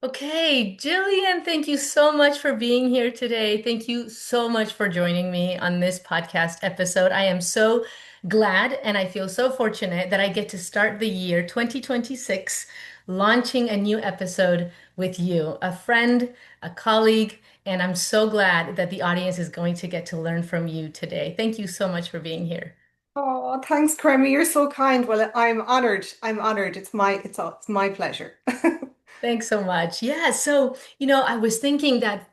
Okay, Gillian, thank you so much for being here today. Thank you so much for joining me on this podcast episode. I am so glad and I feel so fortunate that I get to start the year 2026 launching a new episode with you, a friend, a colleague, and I'm so glad that the audience is going to get to learn from you today. Thank you so much for being here. Oh, thanks, Cremy. You're so kind. Well, I'm honored. I'm honored. It's my pleasure. Thanks so much. Yeah, so, I was thinking that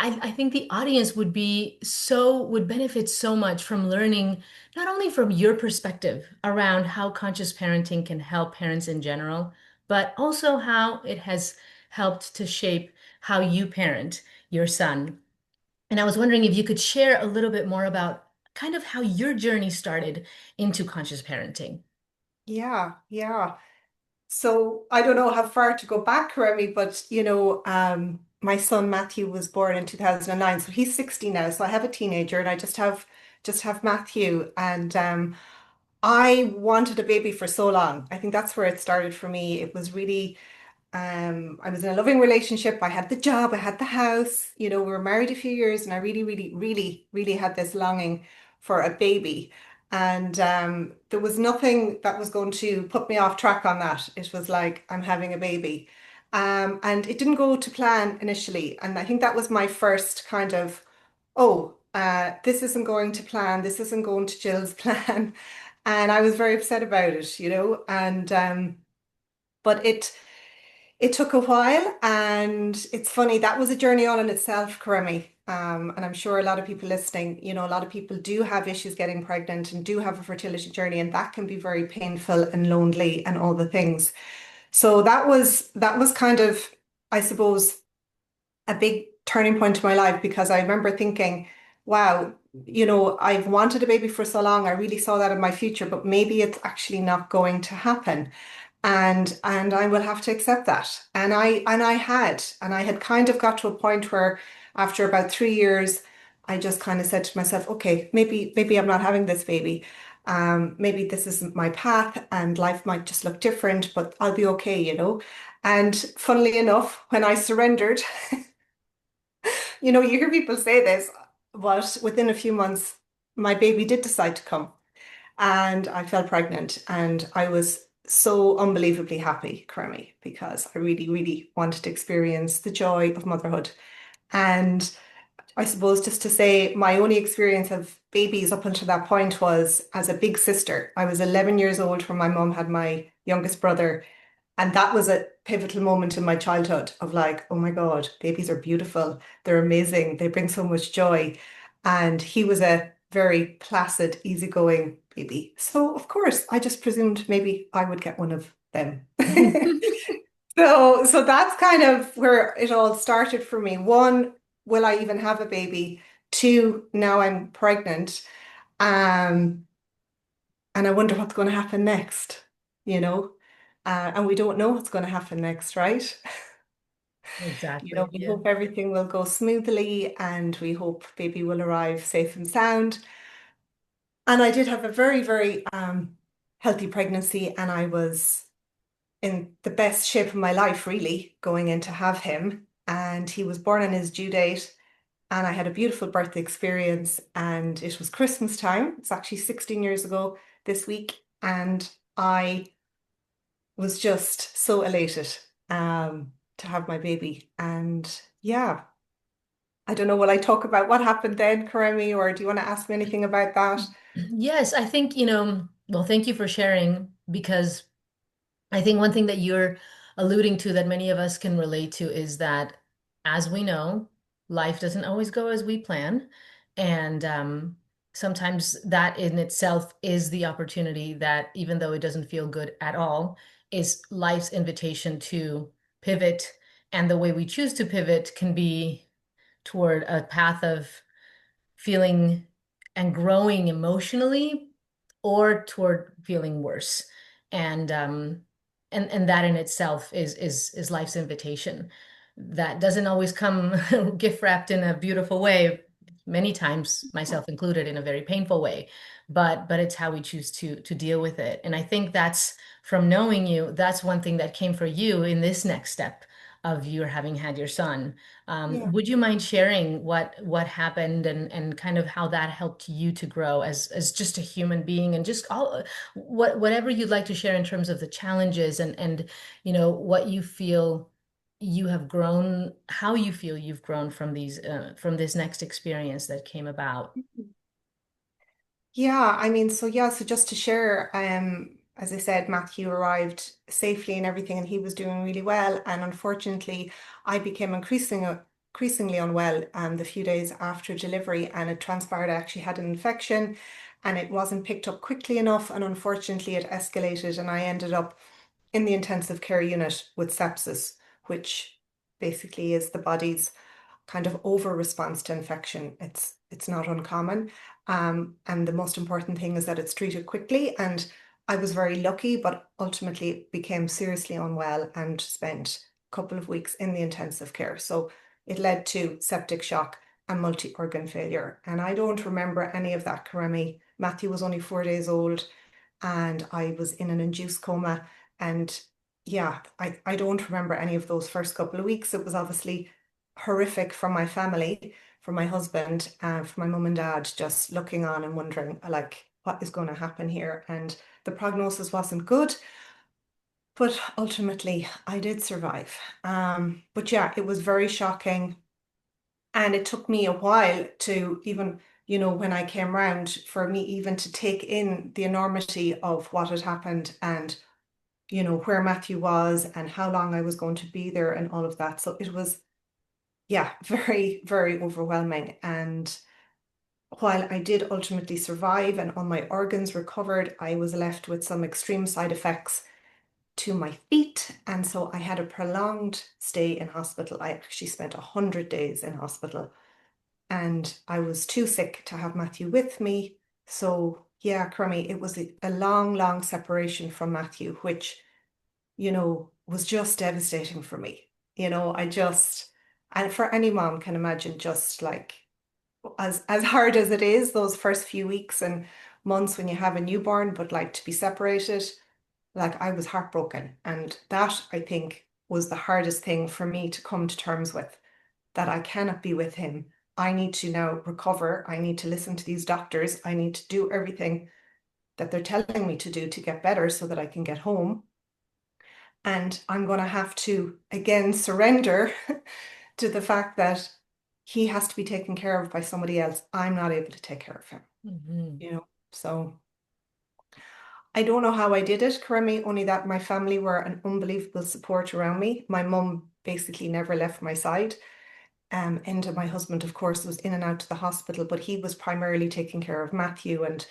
I think the audience would benefit so much from learning not only from your perspective around how conscious parenting can help parents in general, but also how it has helped to shape how you parent your son. And I was wondering if you could share a little bit more about kind of how your journey started into conscious parenting. Yeah, yeah. So I don't know how far to go back, Remy, but my son Matthew was born in 2009, so he's 60 now. So I have a teenager, and I just have Matthew, and I wanted a baby for so long. I think that's where it started for me. It was really I was in a loving relationship. I had the job, I had the house, we were married a few years, and I really, really, really, really had this longing for a baby. And there was nothing that was going to put me off track on that. It was like, I'm having a baby. And it didn't go to plan initially. And I think that was my first kind of, oh, this isn't going to plan. This isn't going to Jill's plan. And I was very upset about it. And but it took a while, and it's funny, that was a journey all in itself, Karemi. And I'm sure a lot of people listening, a lot of people do have issues getting pregnant and do have a fertility journey, and that can be very painful and lonely and all the things. So that was kind of, I suppose, a big turning point in my life, because I remember thinking, wow, I've wanted a baby for so long. I really saw that in my future, but maybe it's actually not going to happen, and I will have to accept that. And I had kind of got to a point where, after about 3 years, I just kind of said to myself, okay, maybe I'm not having this baby. Maybe this isn't my path, and life might just look different, but I'll be okay. And funnily enough, when I surrendered, you hear people say this, but within a few months, my baby did decide to come, and I fell pregnant, and I was so unbelievably happy, Crummy, because I really, really wanted to experience the joy of motherhood. And I suppose, just to say, my only experience of babies up until that point was as a big sister. I was 11 years old when my mum had my youngest brother, and that was a pivotal moment in my childhood of like, oh my God, babies are beautiful. They're amazing. They bring so much joy. And he was a very placid, easygoing baby. So of course, I just presumed maybe I would get one of them. So that's kind of where it all started for me. One, will I even have a baby? Two, now I'm pregnant. Um, and I wonder what's going to happen next, you know? And we don't know what's going to happen next, right? Exactly. We Yeah. hope everything will go smoothly, and we hope baby will arrive safe and sound. And I did have a very, very healthy pregnancy, and I was in the best shape of my life, really, going in to have him. And he was born on his due date, and I had a beautiful birthday experience. And it was Christmas time. It's actually 16 years ago this week, and I was just so elated to have my baby. And yeah, I don't know, will I talk about what happened then, Karemi, or do you want to ask me anything about that? Yes, I think, well, thank you for sharing because I think one thing that you're alluding to that many of us can relate to is that, as we know, life doesn't always go as we plan. And sometimes that in itself is the opportunity that, even though it doesn't feel good at all, is life's invitation to pivot. And the way we choose to pivot can be toward a path of feeling and growing emotionally or toward feeling worse. And and that in itself is life's invitation. That doesn't always come gift wrapped in a beautiful way, many times myself included in a very painful way. But it's how we choose to deal with it. And I think that's from knowing you, that's one thing that came for you in this next step of your having had your son. Yeah. Would you mind sharing what happened and kind of how that helped you to grow as just a human being and just all whatever you'd like to share in terms of the challenges and what you feel you have grown, how you feel you've grown from these from this next experience that came about. Yeah, I mean, so yeah, so just to share, as I said, Matthew arrived safely and everything, and he was doing really well. And unfortunately, I became increasingly unwell the few days after delivery, and it transpired I actually had an infection, and it wasn't picked up quickly enough, and unfortunately, it escalated, and I ended up in the intensive care unit with sepsis, which basically is the body's kind of over response to infection. It's not uncommon. And the most important thing is that it's treated quickly. And I was very lucky, but ultimately became seriously unwell and spent a couple of weeks in the intensive care. So it led to septic shock and multi-organ failure. And I don't remember any of that, Karemi. Matthew was only 4 days old and I was in an induced coma. And yeah, I don't remember any of those first couple of weeks. It was obviously horrific for my family, for my husband, for my mum and dad, just looking on and wondering, like, what is going to happen here? And the prognosis wasn't good, but ultimately I did survive. But yeah, it was very shocking. And it took me a while to even, when I came round, for me even to take in the enormity of what had happened and, where Matthew was and how long I was going to be there and all of that. So it was, yeah, very, very overwhelming. And while I did ultimately survive and all my organs recovered, I was left with some extreme side effects to my feet. And so I had a prolonged stay in hospital. I actually spent 100 days in hospital and I was too sick to have Matthew with me. So yeah, Crummy, it was a long, long separation from Matthew, which, was just devastating for me. And for any mom can imagine just like as hard as it is, those first few weeks and months when you have a newborn, but like to be separated, like I was heartbroken. And that I think was the hardest thing for me to come to terms with, that I cannot be with him. I need to now recover. I need to listen to these doctors. I need to do everything that they're telling me to do to get better so that I can get home. And I'm going to have to again surrender to the fact that he has to be taken care of by somebody else. I'm not able to take care of him, Mhm. you know. So I don't know how I did it, Karemi, only that my family were an unbelievable support around me. My mum basically never left my side. And my husband, of course, was in and out to the hospital, but he was primarily taking care of Matthew and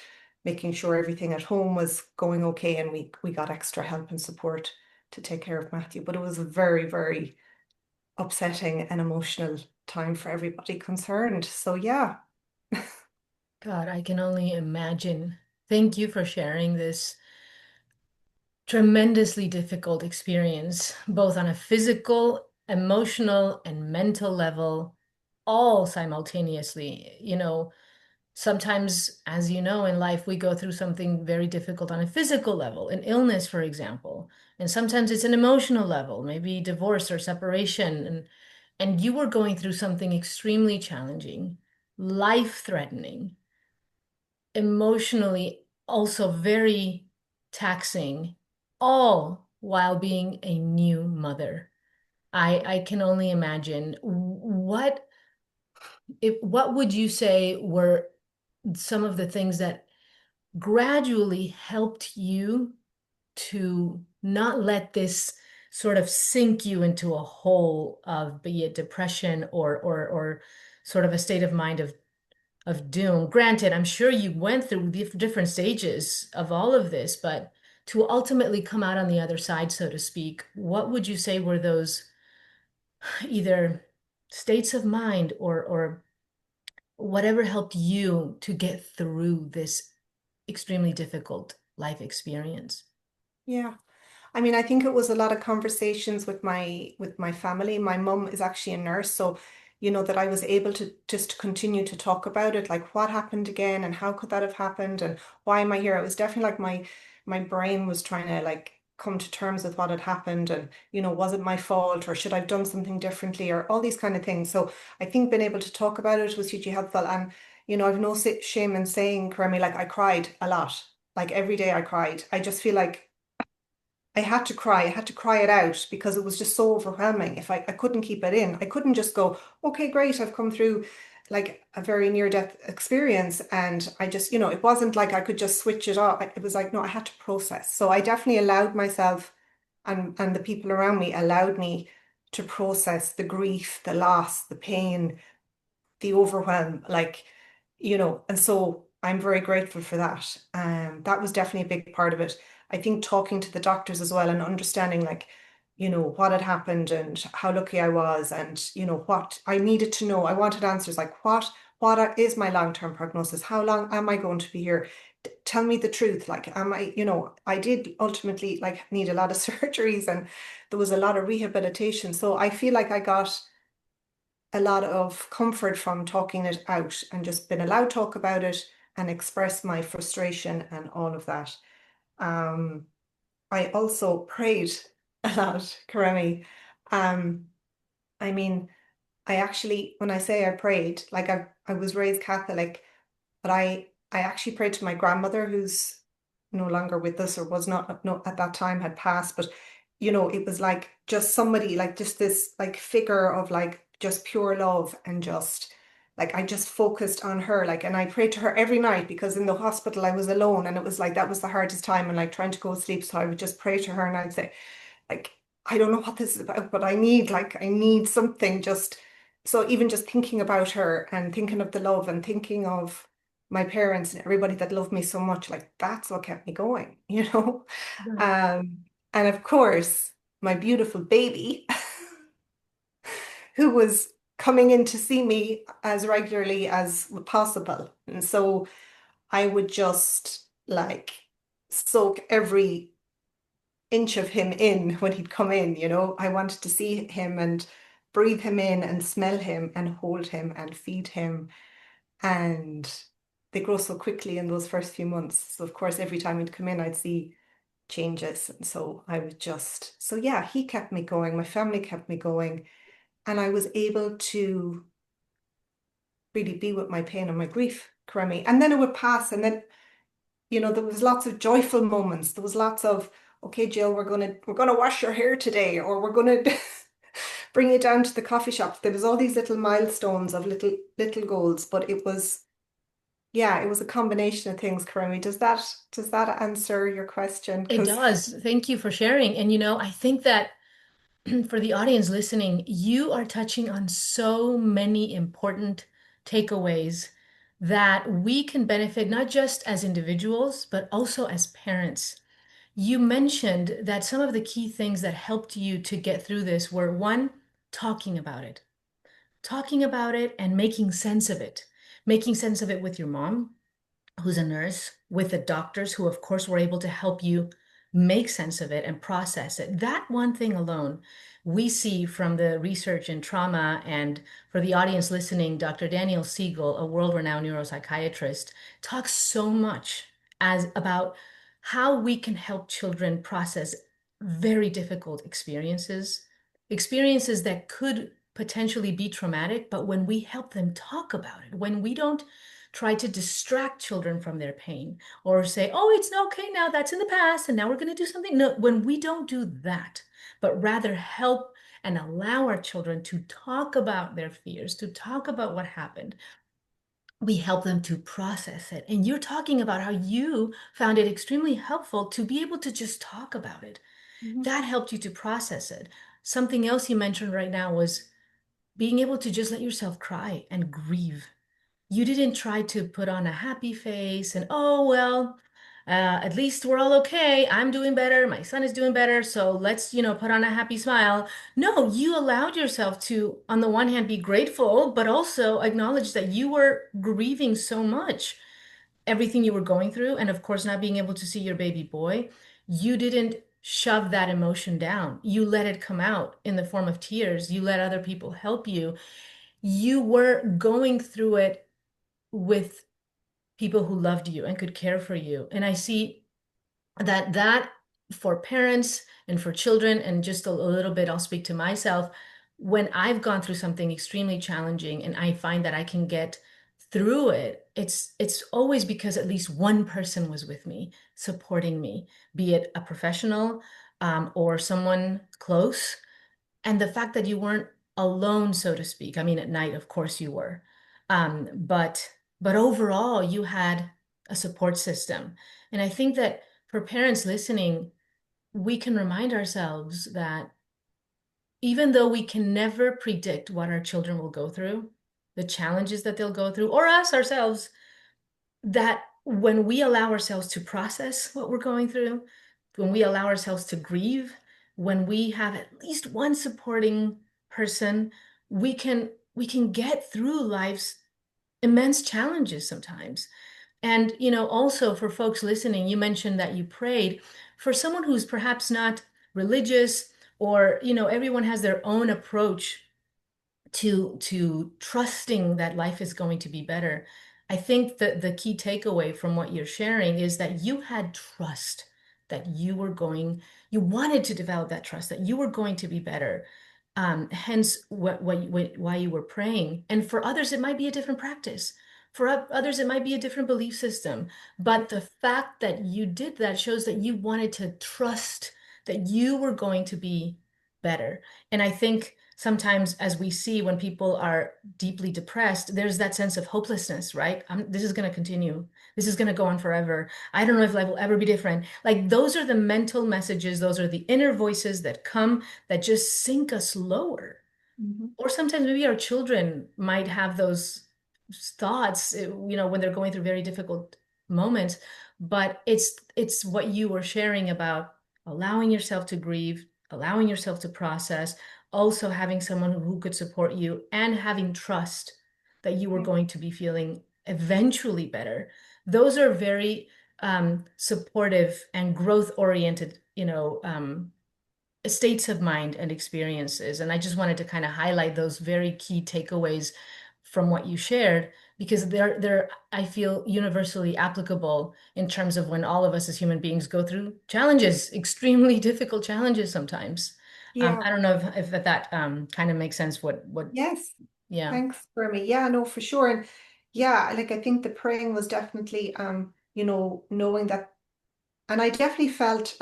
making sure everything at home was going okay. And we got extra help and support to take care of Matthew. But it was a very, very upsetting and emotional time for everybody concerned. So yeah, God, I can only imagine. Thank you for sharing this tremendously difficult experience, both on a physical, emotional, and mental level, all simultaneously. Sometimes, as you know, in life, we go through something very difficult on a physical level, an illness, for example. And sometimes it's an emotional level, maybe divorce or separation. And you were going through something extremely challenging, life-threatening, emotionally also very taxing, all while being a new mother. I can only imagine what would you say were some of the things that gradually helped you to not let this sort of sink you into a hole of be it depression or sort of a state of mind of doom. Granted, I'm sure you went through different stages of all of this, but to ultimately come out on the other side, so to speak, what would you say were those either states of mind or whatever helped you to get through this extremely difficult life experience? yeah. I mean, I think it was a lot of conversations with my family. My mum is actually a nurse, so that I was able to just continue to talk about it, like what happened again and how could that have happened and why am I here? It was definitely like my brain was trying to like come to terms with what had happened and, was it my fault or should I have done something differently or all these kind of things. So I think being able to talk about it was hugely helpful. And, I've no shame in saying, Karemi, like I cried a lot. Like every day I cried. I just feel like I had to cry. I had to cry it out because it was just so overwhelming. If I couldn't keep it in, I couldn't just go, okay, great, I've come through like a very near-death experience. And I just, it wasn't like I could just switch it off. It was like, no, I had to process. So I definitely allowed myself and the people around me allowed me to process the grief, the loss, the pain, the overwhelm, like, and so I'm very grateful for that. That was definitely a big part of it. I think talking to the doctors as well and understanding like, what had happened and how lucky I was and, what I needed to know. I wanted answers like what is my long-term prognosis? How long am I going to be here? Tell me the truth. Like, am I, I did ultimately like need a lot of surgeries and there was a lot of rehabilitation. So I feel like I got a lot of comfort from talking it out and just been allowed to talk about it and express my frustration and all of that. Um, I also prayed a lot, Karemi. Um, I mean, I actually, when I say I prayed, like I was raised Catholic, but I actually prayed to my grandmother, who's no longer with us or was not no, at that time had passed. But it was like just somebody, like just this like figure of like just pure love and just like I just focused on her. Like, and I prayed to her every night because in the hospital I was alone and it was like that was the hardest time and like trying to go to sleep. So I would just pray to her and I'd say, like, I don't know what this is about, but I need something just so even just thinking about her and thinking of the love and thinking of my parents and everybody that loved me so much, like that's what kept me going, you know? Right. Um, and of course, my beautiful baby, who was coming in to see me as regularly as possible. And so I would just like soak every inch of him in when he'd come in, you know. I wanted to see him and breathe him in and smell him and hold him and feed him. And they grow so quickly in those first few months. So of course, every time he'd come in, I'd see changes. And so I would just, so yeah, he kept me going. My family kept me going. And I was able to really be with my pain and my grief, Karemi. And then it would pass. And then, there was lots of joyful moments. There was lots of, okay, Jill, we're gonna wash your hair today, or we're gonna bring you down to the coffee shop. There was all these little milestones of little goals, but it was, yeah, it was a combination of things, Karami. Does that answer your question? It Because does. Thank you for sharing. And I think that for the audience listening, you are touching on so many important takeaways that we can benefit not just as individuals, but also as parents. You mentioned that some of the key things that helped you to get through this were one, talking about it and making sense of it with your mom, who's a nurse, with the doctors who, of course, were able to help you make sense of it and process it. That one thing alone, we see from the research in trauma. And for the audience listening, Dr. Daniel Siegel, a world-renowned neuropsychiatrist, talks so much as about how we can help children process very difficult experiences that could potentially be traumatic, but when we help them talk about it, when we don't try to distract children from their pain or say, oh, it's okay now, that's in the past, and now we're going to do something. No, when we don't do that, but rather help and allow our children to talk about their fears, to talk about what happened, we help them to process it. And you're talking about how you found it extremely helpful to be able to just talk about it. Mhm. That helped you to process it. Something else you mentioned right now was being able to just let yourself cry and grieve. You didn't try to put on a happy face and, oh, well, at least we're all okay. I'm doing better. My son is doing better. So let's, put on a happy smile. No, you allowed yourself to, on the one hand, be grateful, but also acknowledge that you were grieving so much, everything you were going through. And of course, not being able to see your baby boy. You didn't shove that emotion down. You let it come out in the form of tears. You let other people help you. You were going through it with people who loved you and could care for you. And I see that for parents and for children, and just a little bit, I'll speak to myself. When I've gone through something extremely challenging and I find that I can get through it, it's always because at least one person was with me, supporting me, be it a professional, or someone close. And the fact that you weren't alone, so to speak. I mean, at night, of course you were. But overall, you had a support system. And I think that for parents listening, we can remind ourselves that even though we can never predict what our children will go through, the challenges that they'll go through, or us ourselves, that when we allow ourselves to process what we're going through, when we allow ourselves to grieve, when we have at least one supporting person, we can get through life's immense challenges sometimes. And, also for folks listening, you mentioned that you prayed. For someone who's perhaps not religious, or, everyone has their own approach to trusting that life is going to be better. I think that the key takeaway from what you're sharing is that you had trust that you wanted to develop that trust that you were going to be better. Hence, why you were praying. And for others, it might be a different practice. For others, it might be a different belief system. But the fact that you did that shows that you wanted to trust that you were going to be better. And I think sometimes, as we see when people are deeply depressed, there's that sense of hopelessness, right? This is going to continue. This is going to go on forever. I don't know if life will ever be different. Like, those are the mental messages, those are the inner voices that come that just sink us lower. Mhm. Or sometimes maybe our children might have those thoughts, when they're going through very difficult moments. But it's what you were sharing about allowing yourself to grieve, allowing yourself to process, also having someone who could support you, and having trust that you were Yeah. going to be feeling eventually better. Those are very supportive and growth oriented, states of mind and experiences. And I just wanted to kind of highlight those very key takeaways from what you shared, because they're, I feel, universally applicable in terms of when all of us as human beings go through challenges, extremely difficult challenges sometimes. Yeah. I don't know if that kind of makes sense. Yes. Yeah. Thanks, Fermi. Yeah, no, for sure. And yeah, like I think the praying was definitely knowing that. And I definitely felt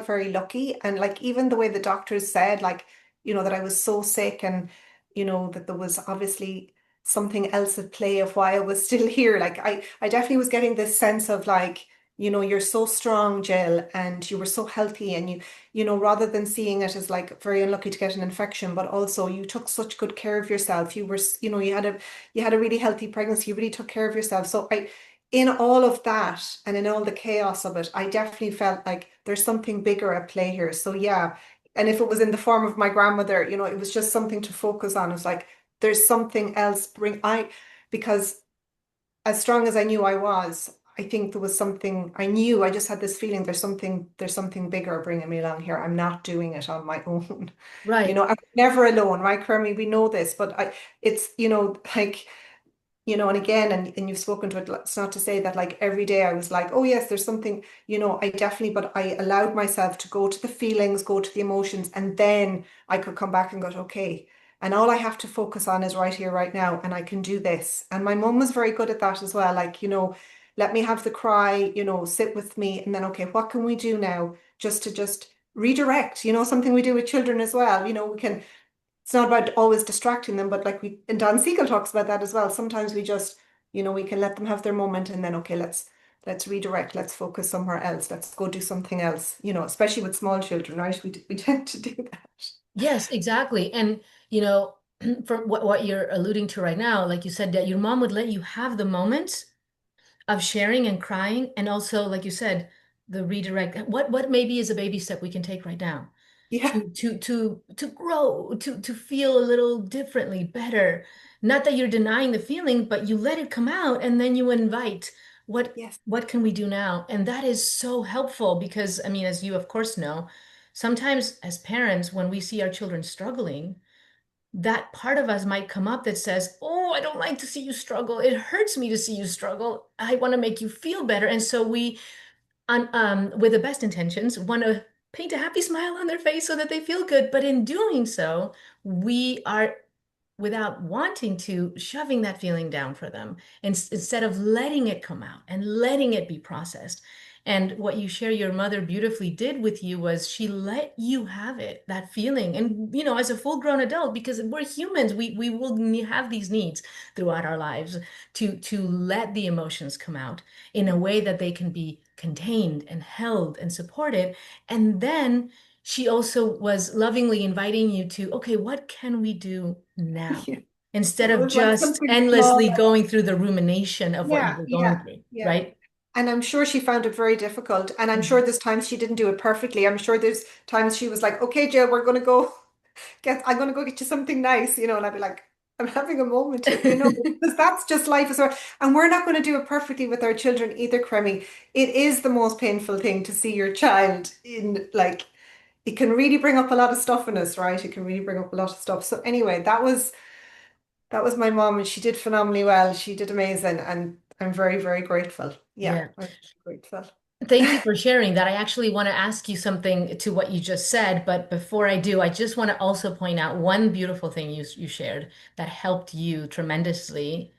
very lucky. And like even the way the doctors said, like, that I was so sick, and, that there was obviously something else at play of why I was still here. Like I definitely was getting this sense of like, you're so strong, Jill, and you were so healthy, and rather than seeing it as like very unlucky to get an infection, but also you took such good care of yourself. You were, you had a really healthy pregnancy. You really took care of yourself. So in all of that and in all the chaos of it, I definitely felt like there's something bigger at play here. So yeah, and if it was in the form of my grandmother, it was just something to focus on. It's like there's something else because as strong as I knew I was, I think there was something I knew. I just had this feeling there's something bigger bringing me along here. I'm not doing it on my own. Right. I'm never alone, right, Kermie? We know this, but it's, like, and again, and you've spoken to it, it's not to say that like every day I was like, oh yes, there's something, I definitely, but I allowed myself to go to the feelings, go to the emotions, and then I could come back and go, okay, and all I have to focus on is right here, right now, and I can do this. And my mum was very good at that as well. Like, let me have the cry, sit with me, and then, okay, what can we do now just redirect, something we do with children as well. We can it's not about always distracting them, but like and Don Siegel talks about that as well. Sometimes we just, we can let them have their moment, and then okay, let's redirect, let's focus somewhere else, let's go do something else, especially with small children, right? We tend to do that. Yes, exactly. And, from what you're alluding to right now, like you said, that your mom would let you have the moments of sharing and crying, and also, like you said, the redirect. What maybe is a baby step we can take right now Yeah. to grow, to feel a little differently, better. Not that you're denying the feeling, but you let it come out, and then you invite what Yes. what can we do now? And that is so helpful because, I mean, as you of course know, sometimes as parents, when we see our children struggling, that part of us might come up that says, "Oh, I don't like to see you struggle. It hurts me to see you struggle. I want to make you feel better." And so we with the best intentions, want to paint a happy smile on their face so that they feel good. But in doing so, we are, without wanting to, shoving that feeling down for them instead of letting it come out and letting it be processed. And what you share your mother beautifully did with you was she let you have it, that feeling. And, as a full-grown adult, because we're humans, we will have these needs throughout our lives to let the emotions come out in a way that they can be contained and held and supported. And then she also was lovingly inviting you to, okay, what can we do now? Yeah. Instead So it of was like just something small. endlessly going through the rumination of what you Yeah, were going yeah, through, yeah. right? And I'm sure she found it very difficult. And I'm sure Mhm. there's times she didn't do it perfectly. I'm sure there's times she was like, okay, Jill, we're gonna go I'm gonna go get you something nice, and I'd be like, I'm having a moment here, because that's just life as well. And we're not going to do it perfectly with our children either, Cremmy. It is the most painful thing to see your child in like it can really bring up a lot of stuff in us, right? It can really bring up a lot of stuff. So anyway, that was my mom, and she did phenomenally well. She did amazing, and I'm very, very grateful. Yeah, Yeah. I'm grateful. Thank you for sharing that. I actually want to ask you something to what you just said, but before I do, I just want to also point out one beautiful thing you shared that helped you tremendously.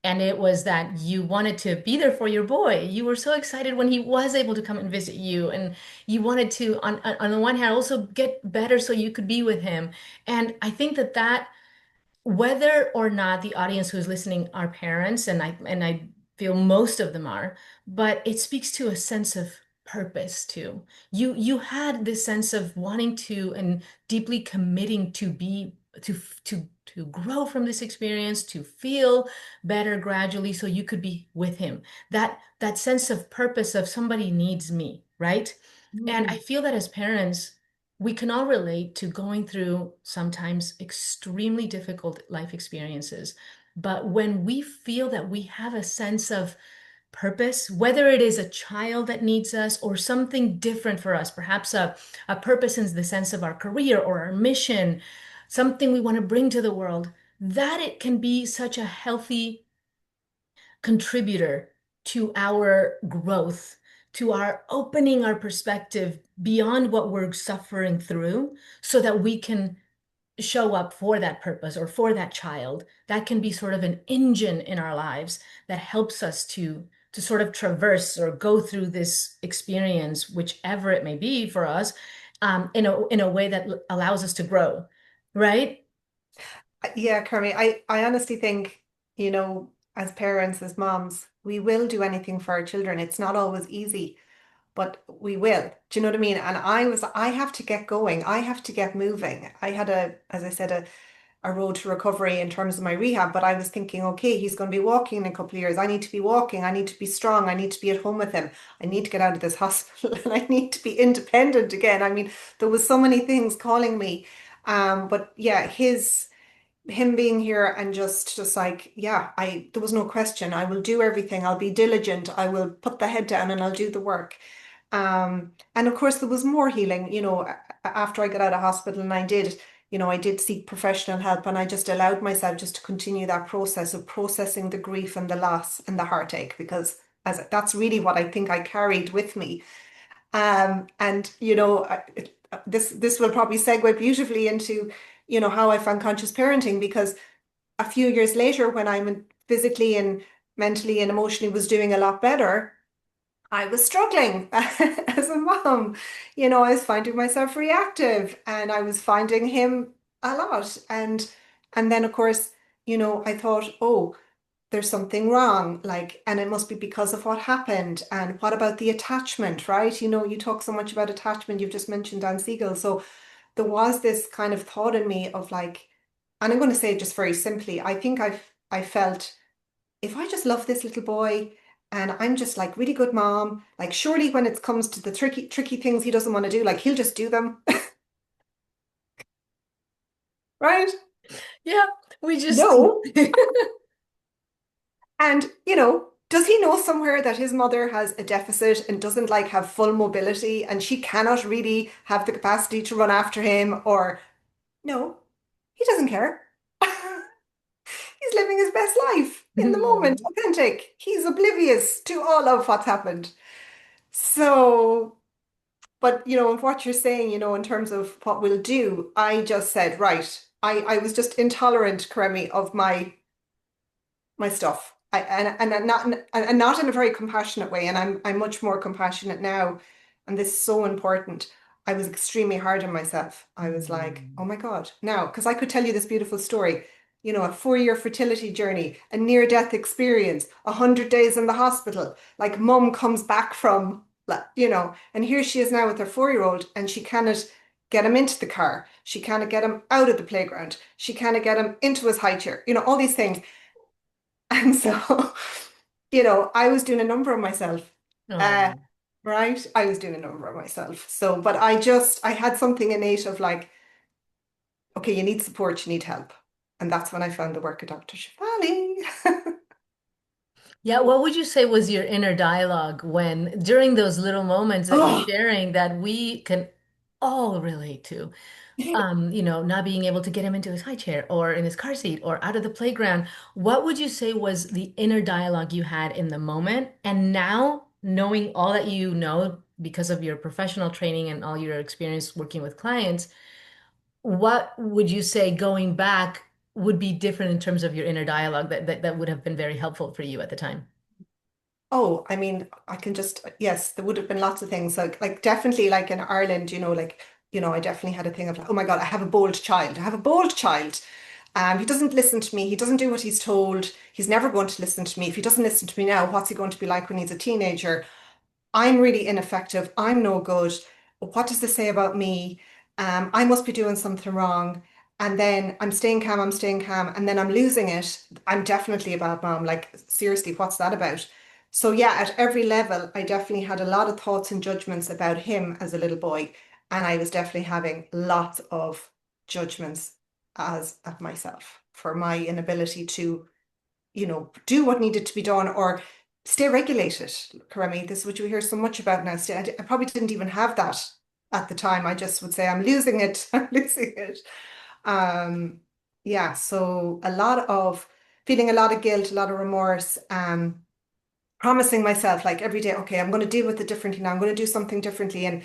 And it was that you wanted to be there for your boy. You were so excited when he was able to come and visit you. And you wanted to, on the one hand, also get better so you could be with him. And I think that whether or not the audience who's listening are parents, and I feel most of them are, but it speaks to a sense of purpose too. You had this sense of wanting to and deeply committing to be to grow from this experience, to feel better gradually so you could be with him. That sense of purpose of somebody needs me, right? And I Mm. feel that as parents, we can all relate to going through sometimes extremely difficult life experiences. But when we feel that we have a sense of purpose, whether it is a child that needs us or something different for us, perhaps a purpose in the sense of our career or our mission, something we want to bring to the world, that it can be such a healthy contributor to our growth, to our opening our perspective beyond what we're suffering through, so that we can show up for that purpose or for that child. That can be sort of an engine in our lives that helps us to sort of traverse or go through this experience, whichever it may be for us, in a way that allows us to grow, right? Yeah, Kermie, I honestly think, as parents, as moms, we will do anything for our children. It's not always easy, but we will. Do you know what I mean? And I have to get going. I have to get moving. I had as I said, a road to recovery in terms of my rehab, but I was thinking, okay, he's going to be walking in a couple of years. I need to be walking. I need to be strong. I need to be at home with him. I need to get out of this hospital and I need to be independent again. I mean, there was so many things calling me. But yeah, him being here and just like, yeah, there was no question. I will do everything. I'll be diligent. I will put the head down and I'll do the work. And of course, there was more healing, after I got out of hospital, and I did seek professional help, and I just allowed myself just to continue that process of processing the grief and the loss and the heartache, because that's really what I think I carried with me. And this will probably segue beautifully into, how I found conscious parenting, because a few years later, when I'm physically and mentally and emotionally was doing a lot better, I was struggling as a mom. I was finding myself reactive and I was finding him a lot. And then of course, I thought, oh, there's something wrong, like, and it must be because of what happened. And what about the attachment, right? You talk so much about attachment, you've just mentioned Dan Siegel. So there was this kind of thought in me of like, and I'm going to say it just very simply, I think I felt if I just love this little boy and I'm just like really good mom, like surely when it comes to the tricky things he doesn't want to do, like he'll just do them, right? Yeah, we just No. And, does he know somewhere that his mother has a deficit and doesn't like have full mobility and she cannot really have the capacity to run after him? Or no, he doesn't care. He's living his best life in the moment, No. authentic. He's oblivious to all of what's happened. So, but what you're saying, in terms of what we'll do, I just said, right. I was just intolerant, Karemi, of my stuff. And not in a very compassionate way. And I'm much more compassionate now. And this is so important. I was extremely hard on myself. I was like, oh Mm. my God. Now, because I could tell you this beautiful story, a 4-year fertility journey, a near-death experience, 100 days in the hospital. Like mum comes back from, like, and here she is now with her 4-year-old, and she cannot get him into the car. She cannot get him out of the playground. She cannot get him into his high chair. All these things. And so, I was doing a number on myself. Uh, Oh. right? I was doing a number on myself. So, but I had something innate of like, okay, you need support, you need help. And that's when I found the work of Dr. Shafali. Yeah, what would you say was your inner dialogue when during those little moments that you're Oh, sharing that we can all relate to? Not being able to get him into his high chair or in his car seat or out of the playground. What would you say was the inner dialogue you had in the moment? And now, knowing all that you know because of your professional training and all your experience working with clients, what would you say going back would be different in terms of your inner dialogue that would have been very helpful for you at the time? oh, I mean, I can just, yes, there would have been lots of things. Like definitely like in Ireland, I definitely had a thing of like, oh my God, I have a bold child. I have a bold child. He doesn't listen to me. He doesn't do what he's told. He's never going to listen to me. If he doesn't listen to me now, what's he going to be like when he's a teenager? I'm really ineffective. I'm no good. What does this say about me? I must be doing something wrong. And then I'm staying calm, and then I'm losing it. I'm definitely a bad mom. Like, seriously, what's that about? So, yeah, at every level, I definitely had a lot of thoughts and judgments about him as a little boy. And I was definitely having lots of judgments as of myself for my inability to do what needed to be done or stay regulated. Karemi, this is what you hear so much about now. I probably didn't even have that at the time. I just would say, I'm losing it. I'm losing it. Um, yeah, so feeling a lot of guilt, a lot of remorse, promising myself like every day, okay, I'm going to deal with it differently now. I'm going to do something differently. And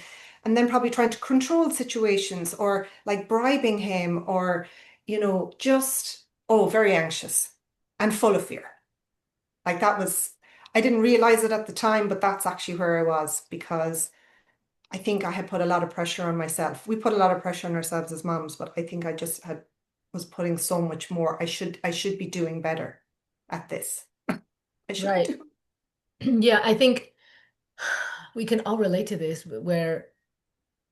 then probably trying to control situations or like bribing him or, just, oh, very anxious and full of fear. Like I didn't realize it at the time, but that's actually where I was because I think I had put a lot of pressure on myself. We put a lot of pressure on ourselves as moms, but I think I just was putting so much more. I should be doing better at this. I should be Right. doing. Yeah, I think we can all relate to this where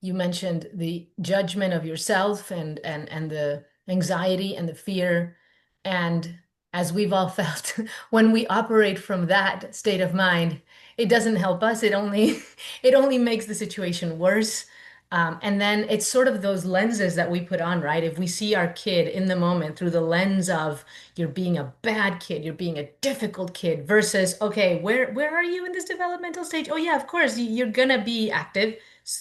you mentioned the judgment of yourself and the anxiety and the fear. And as we've all felt, when we operate from that state of mind, it doesn't help us. It only it only makes the situation worse. And then it's sort of those lenses that we put on, right? If we see our kid in the moment through the lens of you're being a bad kid, you're being a difficult kid, versus, okay, where are you in this developmental stage? Oh yeah, of course, you're gonna be active,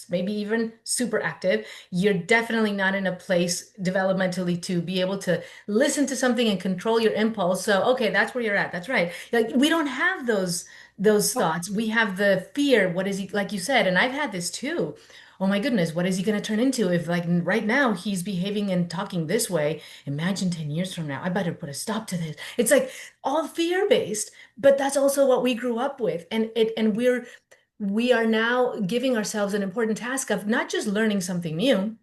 maybe even super active. You're definitely not in a place developmentally to be able to listen to something and control your impulse. So, okay, that's where you're at. That's right. Like we don't have those Oh, thoughts. We have the fear. What is he, like you said, and I've had this too. Oh my goodness, what is he going to turn into if like right now he's behaving and talking this way? Imagine 10 years from now. I better put a stop to this. It's like all fear-based, but that's also what we grew up with. And we are now giving ourselves an important task of not just learning something new,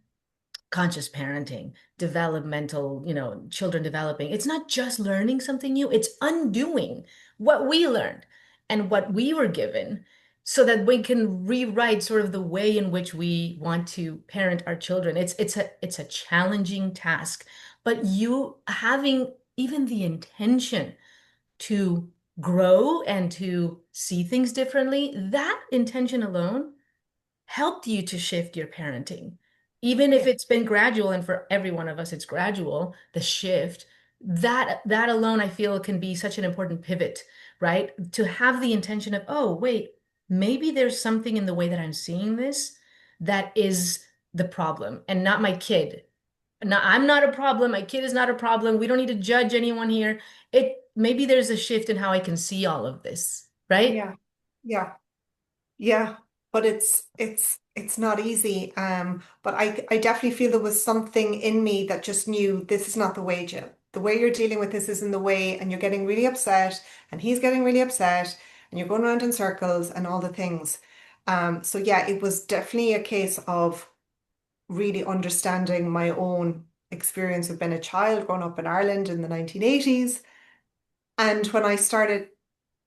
conscious parenting, developmental, children developing. It's not just learning something new, it's undoing what we learned and what we were given so that we can rewrite sort of the way in which we want to parent our children. It's a challenging task, but you having even the intention to grow and to see things differently, that intention alone helped you to shift your parenting. Even if yeah, it's been gradual, and for every one of us it's gradual, the shift, that alone I feel can be such an important pivot, right? To have the intention of, oh, wait, maybe there's something in the way that I'm seeing this that is the problem and not my kid. Now, I'm not a problem. My kid is not a problem. We don't need to judge anyone here. It maybe there's a shift in how I can see all of this, right? yeah, yeah. Yeah, but it's not easy. But I definitely feel there was something in me that just knew this is not the way, Jill. The way you're dealing with this isn't the way, and you're getting really upset, and he's getting really upset, and you're going around in circles and all the things. So yeah, it was definitely a case of really understanding my own experience of being a child growing up in Ireland in the 1980s. And when I started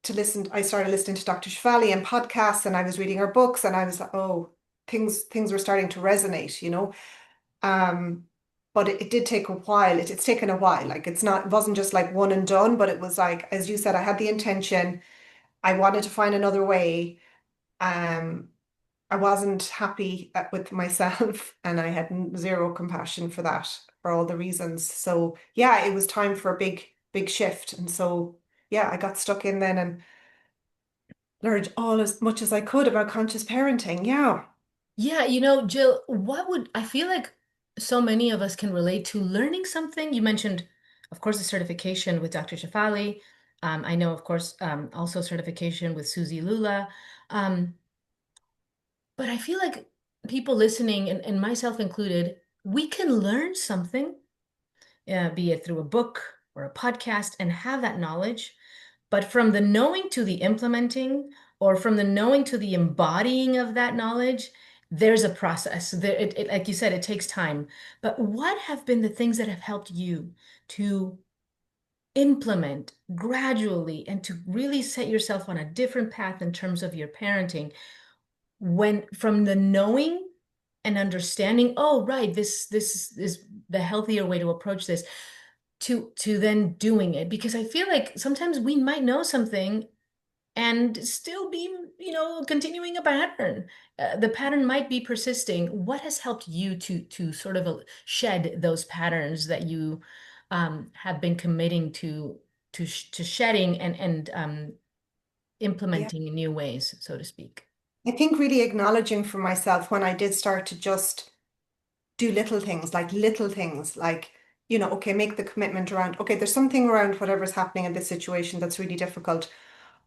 listening to Dr. Shefali and podcasts, and I was reading her books, and I was like, oh, things were starting to resonate, you know. Um, but it did take a while. It's taken a while. Like it wasn't just like one and done, but it was like, as you said, I had the intention. I wanted to find another way. Um, I wasn't happy with myself, and I had zero compassion for that, for all the reasons. So yeah, it was time for a big shift. And so yeah, I got stuck in then and learned all as much as I could about conscious parenting. Yeah. Yeah, Jill, what would I feel like so many of us can relate to learning something? You mentioned, of course, the certification with Dr. Shafali. I know, of course, also certification with Susie Lula. Um, but I feel like people listening, and myself included, we can learn something, be it through a book or a podcast, and have that knowledge. But from the knowing to the implementing, or from the knowing to the embodying of that knowledge, there's a process. Like you said, it takes time. But what have been the things that have helped you to implement gradually and to really set yourself on a different path in terms of your parenting? When from the knowing and understanding, oh, right, this is the healthier way to approach this, to then doing it. Because I feel like sometimes we might know something and still be, continuing a pattern. The pattern might be persisting. What has helped you to sort of shed those patterns that you have been committing to shedding and Yeah. implementing in new ways, so to speak? I think really acknowledging for myself when I did start to just do little things like, okay, make the commitment around, okay, there's something around whatever's happening in this situation that's really difficult.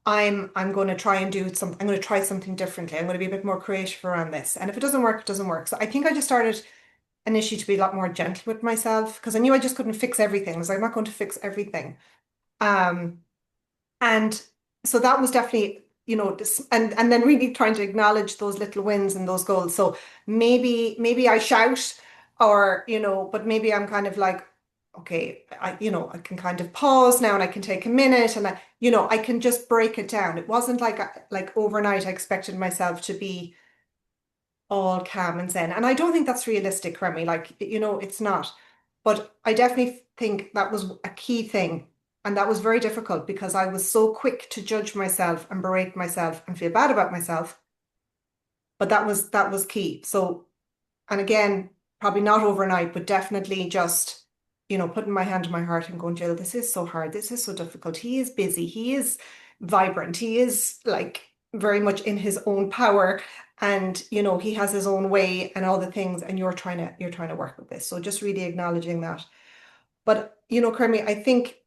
I'm going to try and I'm going to try something differently. I'm going to be a bit more creative around this. And if it doesn't work, it doesn't work. So I think I just started initially to be a lot more gentle with myself because I knew I just couldn't fix everything. I was like, I'm not going to fix everything. Um, And so that was definitely, this, and then really trying to acknowledge those little wins and those goals. So maybe I shout or, but maybe I'm kind of like, okay, I can kind of pause now and I can take a minute and I can just break it down. It wasn't like overnight I expected myself to be all calm and zen. And I don't think that's realistic, Remy. Like, it's not. But I definitely think that was a key thing. And that was very difficult because I was so quick to judge myself and berate myself and feel bad about myself. But that was key. So, and again, probably not overnight, but definitely just, putting my hand to my heart and going, Jill, this is so hard. This is so difficult. He is busy. He is vibrant. He is like very much in his own power. And, he has his own way and all the things. And you're trying to work with this. So just really acknowledging that. But, Kermie, I think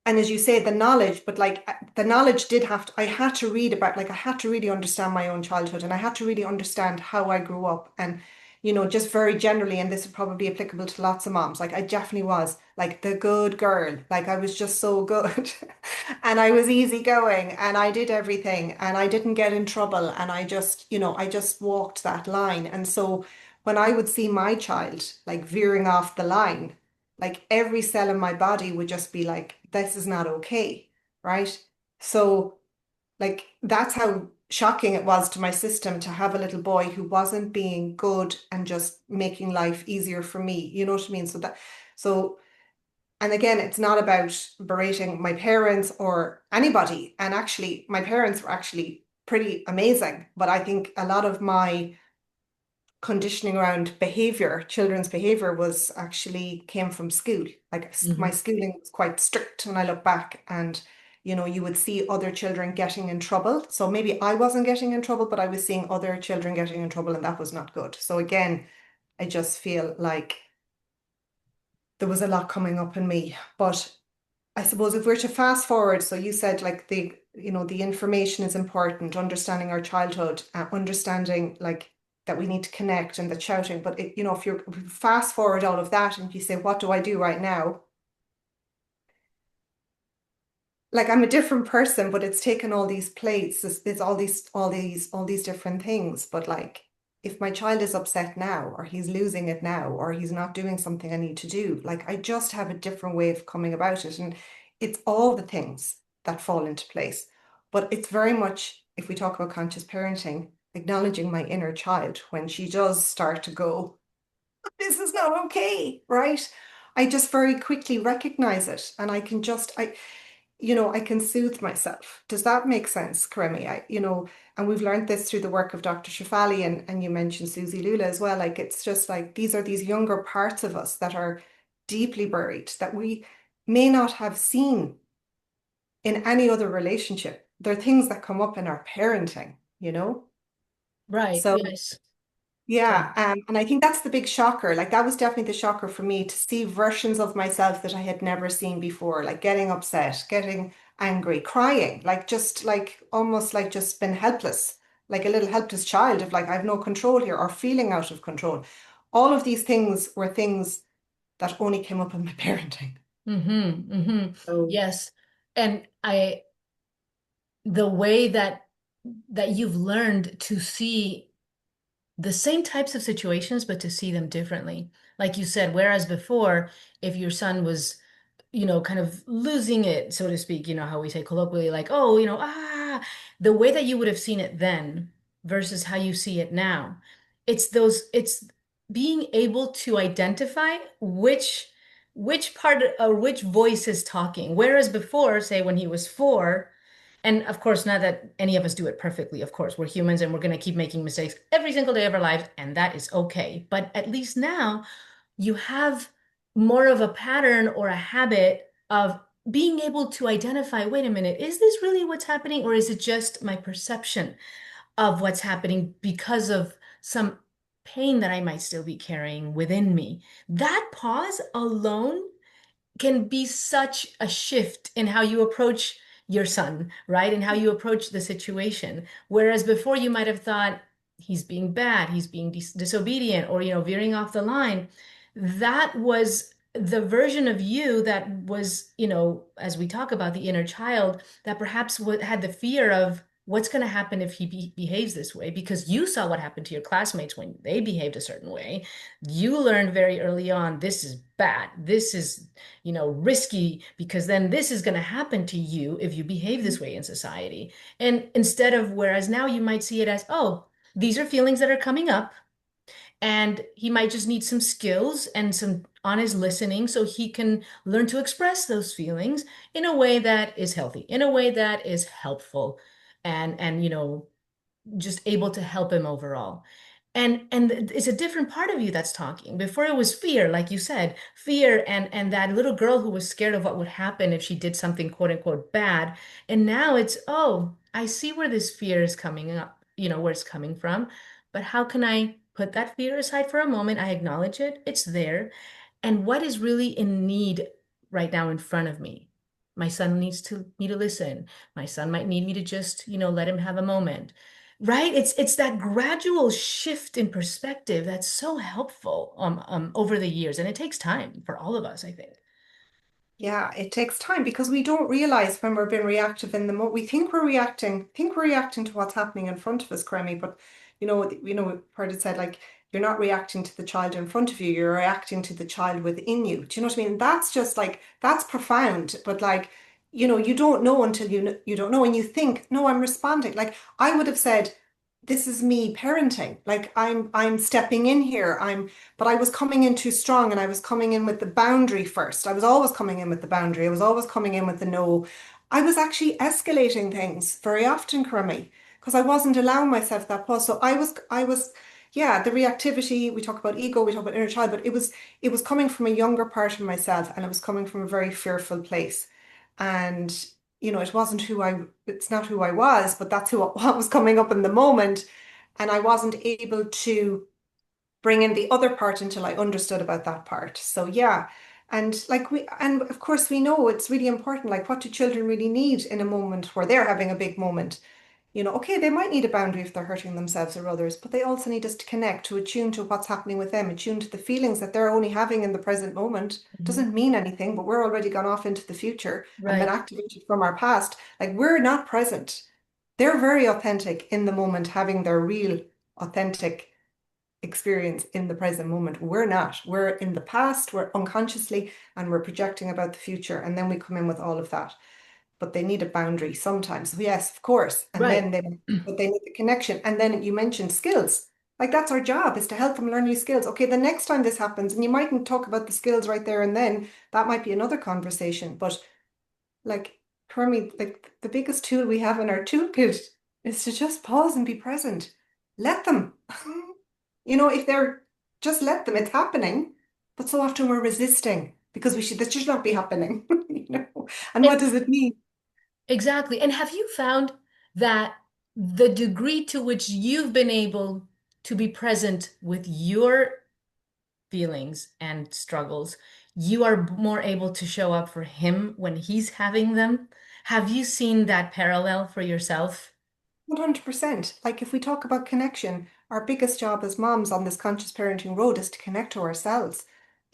and as you say, the knowledge, but like the knowledge did have to, I had to read about, like, I had to really understand my own childhood and I had to really understand how I grew up. And, just very generally, and this is probably applicable to lots of moms, like, I definitely was like the good girl. Like, I was just so good and I was easygoing and I did everything and I didn't get in trouble. And I just walked that line. And so when I would see my child like veering off the line, like every cell in my body would just be like, this is not okay, right? So, like, that's how shocking it was to my system to have a little boy who wasn't being good and just making life easier for me. You know what I mean? And again, it's not about berating my parents or anybody. And actually, my parents were actually pretty amazing. But I think a lot of my conditioning around behavior, children's behavior was actually came from school. Like my Hmm. schooling was quite strict when I look back and you would see other children getting in trouble. So maybe I wasn't getting in trouble, but I was seeing other children getting in trouble and that was not good. So again, I just feel like there was a lot coming up in me. But I suppose if we're to fast forward, so you said like the information is important, understanding our childhood, understanding like that we need to connect and the shouting. But if you fast forward all of that and you say, what do I do right now? Like I'm a different person, but it's taken all these plates. It's all these different things. But like if my child is upset now, or he's losing it now, or he's not doing something I need to do, like I just have a different way of coming about it. And it's all the things that fall into place. But it's very much, if we talk about conscious parenting, acknowledging my inner child when she does start to go, this is not okay, right? I just very quickly recognize it and I can just I can soothe myself. Does that make sense, Karemi? And we've learned this through the work of Dr. Shafali and you mentioned Susie Lula as well. Like it's just like these are these younger parts of us that are deeply buried that we may not have seen in any other relationship. They're things that come up in our parenting. Right. So Yes. yeah, So, and I think that's the big shocker. Like that was definitely the shocker for me to see versions of myself that I had never seen before, like getting upset, getting angry, crying, like just like almost like just been helpless, like a little helpless child of like I have no control here or feeling out of control. All of these things were things that only came up in my parenting. So Yes. And the way that you've learned to see the same types of situations, but to see them differently. Like you said, whereas before, if your son was, kind of losing it, so to speak, how we say colloquially, like, oh, the way that you would have seen it then versus how you see it now. It's being able to identify which part or which voice is talking. Whereas before, say when he was 4, and of course, not that any of us do it perfectly. Of course, we're humans and we're going to keep making mistakes every single day of our lives, and that is okay. But at least now you have more of a pattern or a habit of being able to identify, wait a minute, is this really what's happening, or is it just my perception of what's happening because of some pain that I might still be carrying within me? That pause alone can be such a shift in how you approach your son, right? And how you approach the situation. Whereas before you might have thought he's being bad, he's being disobedient, or veering off the line. That was the version of you that was, as we talk about the inner child, that perhaps had the fear of what's going to happen if he behaves this way, because you saw what happened to your classmates when they behaved a certain way. You learned very early on, this is bad. This is risky, because then this is going to happen to you if you behave this way in society. And instead of, whereas now you might see it as, oh, these are feelings that are coming up, and he might just need some skills and some honest listening so he can learn to express those feelings in a way that is healthy, in a way that is helpful, and just able to help him overall. And it's a different part of you that's talking. Before it was fear, like you said, fear and that little girl who was scared of what would happen if she did something quote unquote bad. And now it's, oh, I see where this fear is coming up, where it's coming from. But how can I put that fear aside for a moment? I acknowledge it, it's there. And what is really in need right now in front of me? My son needs to me to listen. My son might need me to just, let him have a moment. Right? It's that gradual shift in perspective that's so helpful over the years, and it takes time for all of us, I think. yeah, it takes time because we don't realize when we're being reactive in the moment. We think we're reacting to what's happening in front of us, Cremmy, but we've heard it said like you're not reacting to the child in front of you, you're reacting to the child within you. Do you know what I mean? That's just like that's profound, but like, you don't know until you don't know, and you think, no, I'm responding. Like I would have said, this is me parenting. Like I'm stepping in here. But I was coming in too strong and I was coming in with the boundary first. I was always coming in with the boundary. I was always coming in with the no. I was actually escalating things very often, Crummy, because I wasn't allowing myself that pause. So yeah, the reactivity, we talk about ego, we talk about inner child, but it was coming from a younger part of myself and it was coming from a very fearful place. And it's not who I was, but that's what was coming up in the moment. And I wasn't able to bring in the other part until I understood about that part. So yeah, And and of course we know it's really important. Like, what do children really need in a moment where they're having a big moment? Okay, they might need a boundary if they're hurting themselves or others, but they also need us to connect, to attune to what's happening with them, attune to the feelings that they're only having in the present moment. Mhm. Doesn't mean anything, but we're already gone off into the future and been Right. activated from our past. Like, we're not present. They're very authentic in the moment, having their real authentic experience in the present moment. We're not. We're in the past, we're unconsciously, and we're projecting about the future. And then we come in with all of that. But they need a boundary sometimes. So yes, of course. And Right. then but they need the connection. And then you mentioned skills. Like, that's our job, is to help them learn new skills. Okay, the next time this happens, and you mightn't talk about the skills right there and then, that might be another conversation. But like, for me, like, the biggest tool we have in our toolkit is to just pause and be present. Let them. If they're just let them, it's happening. But so often we're resisting because that should not be happening. And what And does it mean? exactly. And have you found that the degree to which you've been able to be present with your feelings and struggles, you are more able to show up for him when he's having them? Have you seen that parallel for yourself? 100%. Like, if we talk about connection, our biggest job as moms on this conscious parenting road is to connect to ourselves.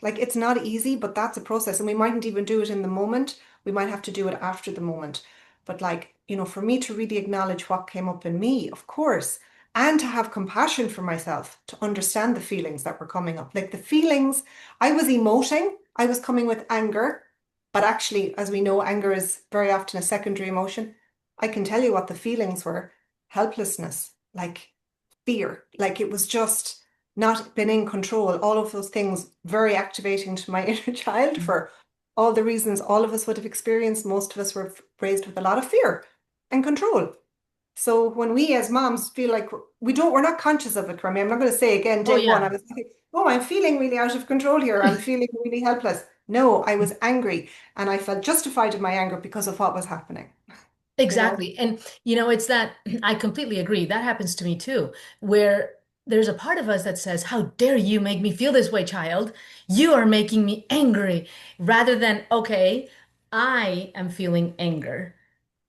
Like, it's not easy, but that's a process. And we mightn't even do it in the moment. We might have to do it after the moment. But, like, for me to really acknowledge what came up in me, of course, and to have compassion for myself, to understand the feelings that were coming up. Like, the feelings, I was emoting, I was coming with anger. But actually, as we know, anger is very often a secondary emotion. I can tell you what the feelings were: helplessness, like fear, like it was just not been in control. All of those things very activating to my inner child for all the reasons all of us would have experienced. Most of us were raised with a lot of fear and control. So when we as moms feel like we're not conscious of it, Crummy. I'm not going to say again, Oh, day one, I yeah. was thinking, oh, I'm feeling really out of control here. I'm feeling really helpless. No, I was angry and I felt justified in my anger because of what was happening, you know? Exactly. And, it's that I completely agree. That happens to me too, where there's a part of us that says, how dare you make me feel this way, child? You are making me angry, rather than, okay, I am feeling anger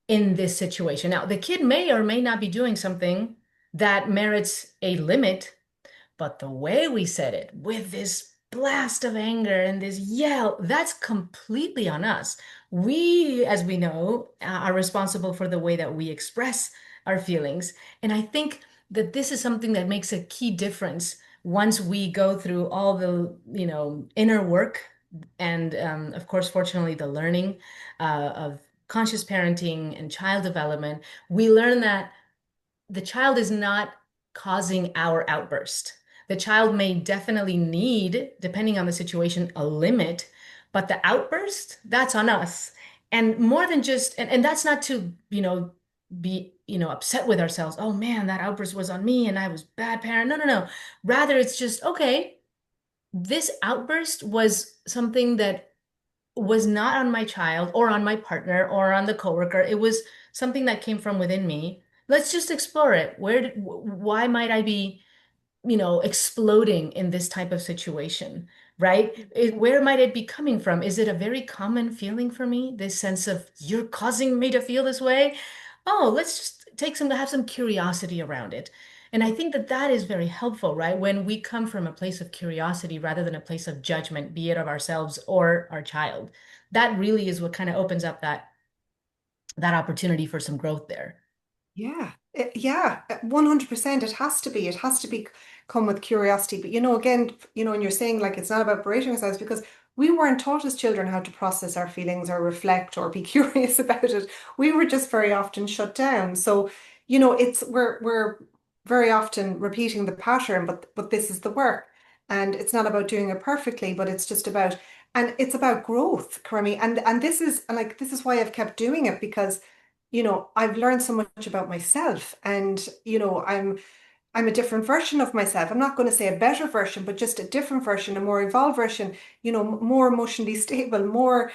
in this situation. Now, the kid may or may not be doing something that merits a limit, but the way we said it, with this blast of anger and this yell, that's completely on us. We, as we know, are responsible for the way that we express our feelings. And I think that this is something that makes a key difference once we go through all the, inner work and, of course, fortunately, the learning of conscious parenting and child development. We learn that the child is not causing our outburst. The child may definitely need, depending on the situation, a limit, but the outburst, that's on us. And more than just, and that's not to, be, upset with ourselves. Oh man, that outburst was on me and I was bad parent. No, no, no. Rather, it's just, okay, this outburst was something that was not on my child or on my partner or on the coworker. It was something that came from within me. Let's just explore it. Why might I be, exploding in this type of situation, right? Where might it be coming from? Is it a very common feeling for me? This sense of you're causing me to feel this way? Oh, let's just have some curiosity around it. And I think that that is very helpful, right? When we come from a place of curiosity rather than a place of judgment, be it of ourselves or our child. That really is what kind of opens up that opportunity for some growth there. Yeah, yeah, 100%. It has to be. It has to be come with curiosity. But again, and you're saying, like, it's not about berating ourselves, because we weren't taught as children how to process our feelings or reflect or be curious about it. We were just very often shut down. So, it's we're very often repeating the pattern, but this is the work. And it's not about doing it perfectly, but it's just about, and it's about growth, Karami. And this is why I've kept doing it, because I've learned so much about myself, and I'm a different version of myself. I'm not going to say a better version, but just a different version, a more evolved version, more emotionally stable, more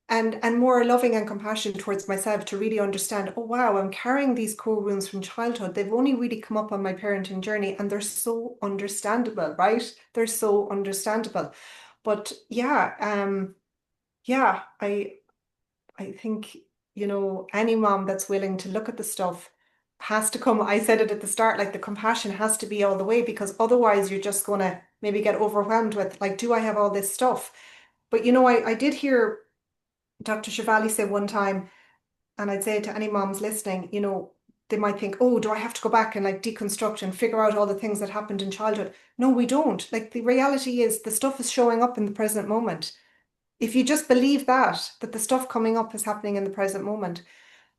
and more loving and compassionate towards myself, to really understand, oh wow, I'm carrying these core wounds from childhood. They've only really come up on my parenting journey, and they're so understandable, right? They're so understandable. But yeah, yeah, I think, any mom that's willing to look at the stuff has to come. I said it at the start, like the compassion has to be all the way, because otherwise you're just gonna maybe get overwhelmed with like, do I have all this stuff? But I did hear Dr. Shivali say one time, and I'd say it to any moms listening, they might think, oh, do I have to go back and like deconstruct and figure out all the things that happened in childhood? No, we don't. Like the reality is the stuff is showing up in the present moment. If you just believe that the stuff coming up is happening in the present moment.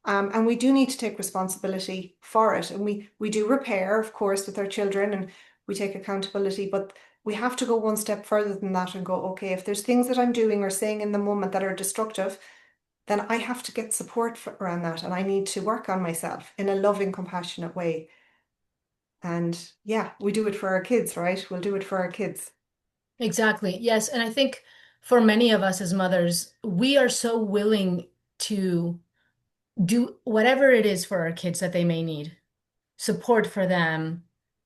And we do need to take responsibility for it. And we do repair, of course, with our children, and we take accountability, but we have to go one step further than that and go, okay, if there's things that I'm doing or saying in the moment that are destructive, then I have to get support around that. And I need to work on myself in a loving, compassionate way. And yeah, we do it for our kids, right? We'll do it for our kids. Exactly. Yes. And I think for many of us as mothers, we are so willing to do whatever it is for our kids that they may need. Support for them,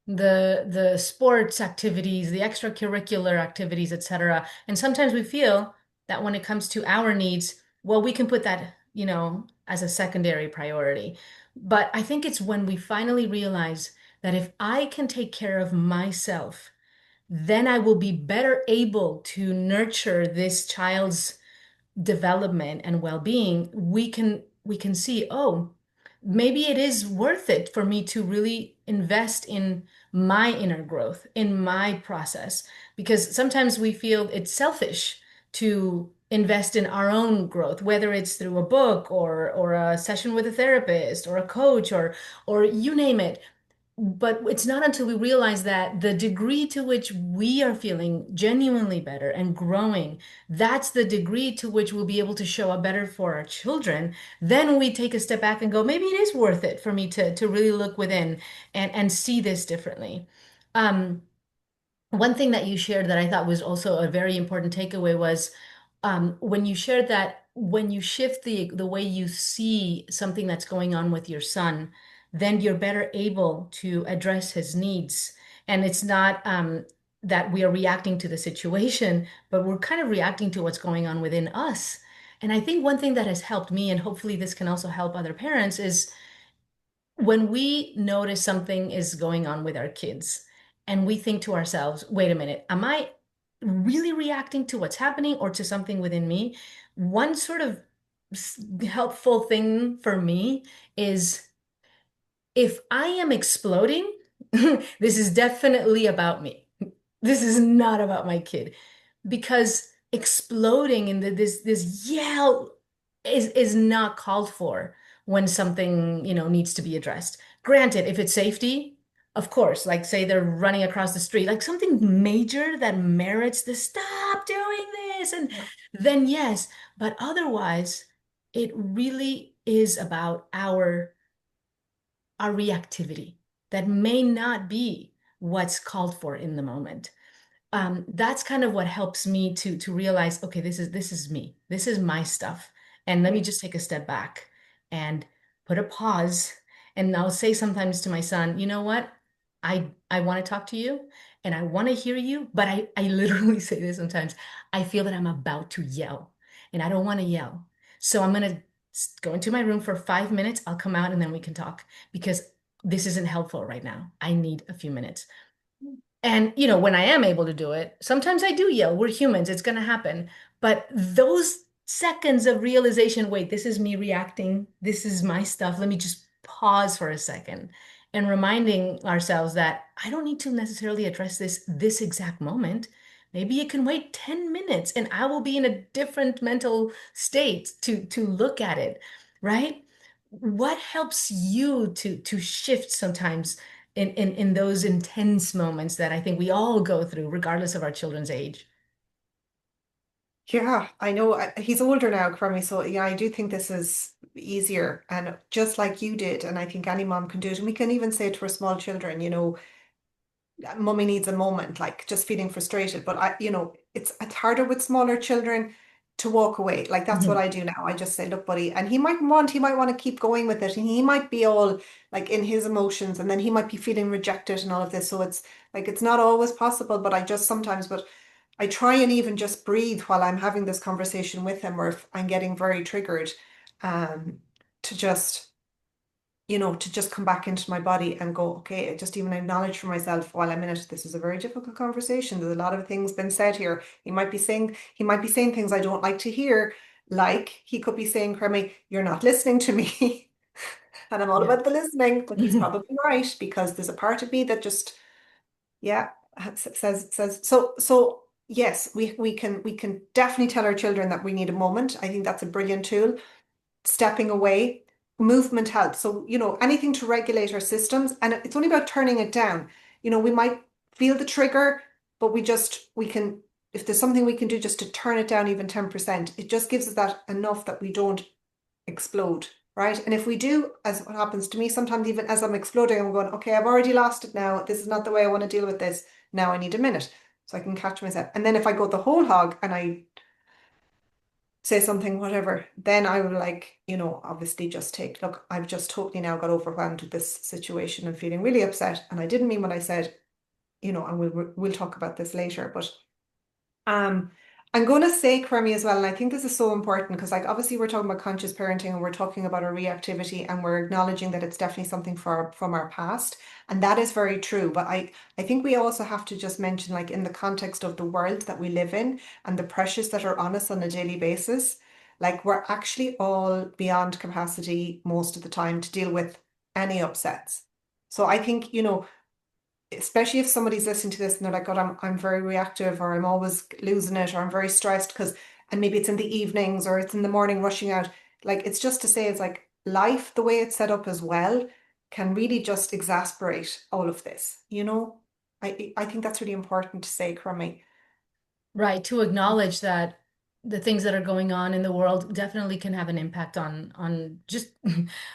the sports activities, the extracurricular activities, etc. And sometimes we feel that when it comes to our needs, well, we can put that, as a secondary priority. But I think it's when we finally realize that if I can take care of myself, then I will be better able to nurture this child's development and well-being. We can see, oh, maybe it is worth it for me to really invest in my inner growth, in my process, because sometimes we feel it's selfish to invest in our own growth, whether it's through a book or a session with a therapist or a coach or you name it. But it's not until we realize that the degree to which we are feeling genuinely better and growing, that's the degree to which we'll be able to show up better for our children. Then we take a step back and go, maybe it is worth it for me to really look within and see this differently. Um, One thing that you shared that I thought was also a very important takeaway was when you shared that when you shift the way you see something that's going on with your son, then you're better able to address his needs. And it's not that we are reacting to the situation, but we're kind of reacting to what's going on within us. And I think one thing that has helped me, and hopefully this can also help other parents, is when we notice something is going on with our kids and we think to ourselves, wait a minute, am I really reacting to what's happening or to something within me? One sort of helpful thing for me is if I am exploding, this is definitely about me. This is not about my kid because exploding in this yell is not called for when something, needs to be addressed. Granted, if it's safety, of course, like say they're running across the street, like something major that merits the stop doing this, and Yeah. then yes, but otherwise, it really is about our reactivity that may not be what's called for in the moment. That's kind of what helps me to realize, okay, this is me. This is my stuff. And let me just take a step back and put a pause. And I'll say sometimes to my son, you know what? I want to talk to you and I want to hear you, but I literally say this sometimes. I feel that I'm about to yell and I don't want to yell. So I'm gonna go into my room for 5 minutes. I'll come out and then we can talk because this isn't helpful right now. I need a few minutes. And, when I am able to do it, sometimes I do yell. We're humans, it's going to happen. But those seconds of realization, wait, this is me reacting. This is my stuff. Let me just pause for a second and reminding ourselves that I don't need to necessarily address this exact moment. Maybe it can wait 10 minutes and I will be in a different mental state to look at it, right? What helps you to shift sometimes in those intense moments that I think we all go through, regardless of our children's age? Yeah, I know he's older now, Crummy. So yeah, I do think this is easier, and just like you did, and I think any mom can do it. And we can even say to our small children, mummy needs a moment, like just feeling frustrated. But it's harder with smaller children to walk away. Like that's what Mhm. I do now. I just say, look, buddy, and he might want to keep going with it, and he might be all like in his emotions, and then he might be feeling rejected and all of this. So it's like it's not always possible, but I just sometimes, but I try and even just breathe while I'm having this conversation with him, or if I'm getting very triggered, um, to just, to just come back into my body and go, okay, just even acknowledge for myself while I'm in it. This is a very difficult conversation. There's a lot of things been said here. He might be saying things I don't like to hear. Like he could be saying, Cremmy, you're not listening to me. And I'm all Yeah. about the listening, but he's probably right because there's a part of me that just, yeah, says so yes, we can definitely tell our children that we need a moment. I think that's a brilliant tool. Stepping away, movement helps. So, anything to regulate our systems, and it's only about turning it down. We might feel the trigger, but we can, if there's something we can do just to turn it down even 10%, it just gives us that enough that we don't explode, right? And if we do, as what happens to me, sometimes even as I'm exploding, I'm going, okay, I've already lost it now. This is not the way I want to deal with this. Now I need a minute so I can catch myself. And then if I go the whole hog and I say something, whatever, then I will like, obviously just take, look, I've just totally now got overwhelmed with this situation and feeling really upset. And I didn't mean what I said, and we'll talk about this later. But um, I'm going to say, Kermi, as well, and I think this is so important because, like, obviously, we're talking about conscious parenting and we're talking about our reactivity and we're acknowledging that it's definitely something from our past, and that is very true. But I think we also have to just mention, like, in the context of the world that we live in and the pressures that are on us on a daily basis, like, we're actually all beyond capacity most of the time to deal with any upsets. So I think, especially if somebody's listening to this and they're like, God, I'm very reactive, or I'm always losing it, or I'm very stressed because, and maybe it's in the evenings or it's in the morning rushing out. Like, it's just to say, it's like life, the way it's set up as well, can really just exasperate all of this. I think that's really important to say, Crummy. Right, to acknowledge that the things that are going on in the world definitely can have an impact on just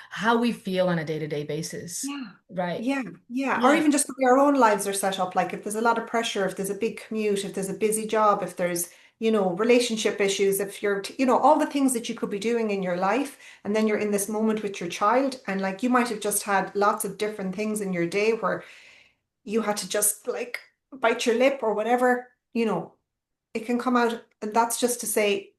how we feel on a day-to-day basis. Yeah. Right. Yeah, yeah. Or Yeah. even just the way our own lives are set up. Like if there's a lot of pressure, if there's a big commute, if there's a busy job, if there's, relationship issues, if you're, all the things that you could be doing in your life, and then you're in this moment with your child, and like you might have just had lots of different things in your day where you had to just like bite your lip or whatever, it can come out. And that's just to say,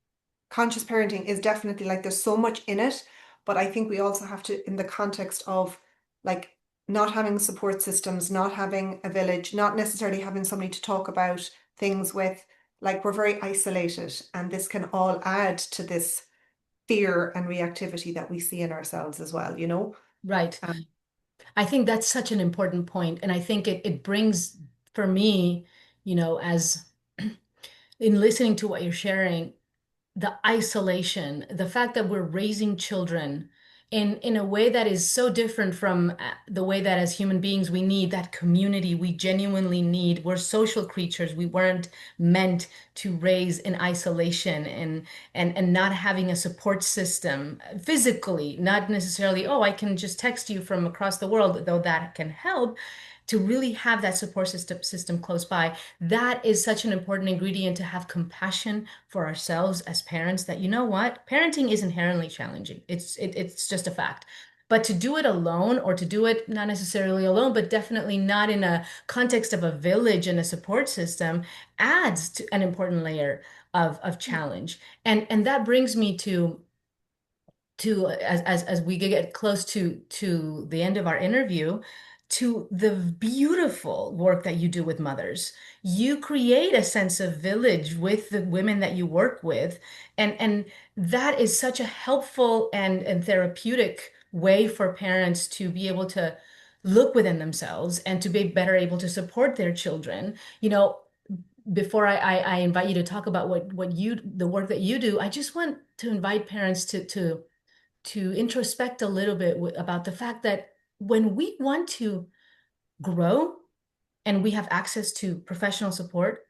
conscious parenting is definitely like there's so much in it, but I think we also have to, in the context of like not having support systems, not having a village, not necessarily having somebody to talk about things with, like we're very isolated, and this can all add to this fear and reactivity that we see in ourselves as well. Right. Um, I think that's such an important point, and I think it brings for me, as in listening to what you're sharing, the isolation, the fact that we're raising children in a way that is so different from the way that as human beings we need that community we genuinely need. We're social creatures. We weren't meant to raise in isolation and not having a support system physically, not necessarily, oh, I can just text you from across the world, though that can help. To really have that support system close by, that is such an important ingredient to have compassion for ourselves as parents that you know what parenting is inherently challenging. It's just a fact, but to do it alone or to do it not necessarily alone but definitely not in a context of a village and a support system adds to an important layer of challenge. And that brings me to as we get close to the end of our interview, to the beautiful work that you do with mothers. You create a sense of village with the women that you work with, and that is such a helpful and therapeutic way for parents to be able to look within themselves and to be better able to support their children. Before I invite you to talk about what you the work that you do, I just want to invite parents to introspect a little bit about the fact that when we want to grow and we have access to professional support,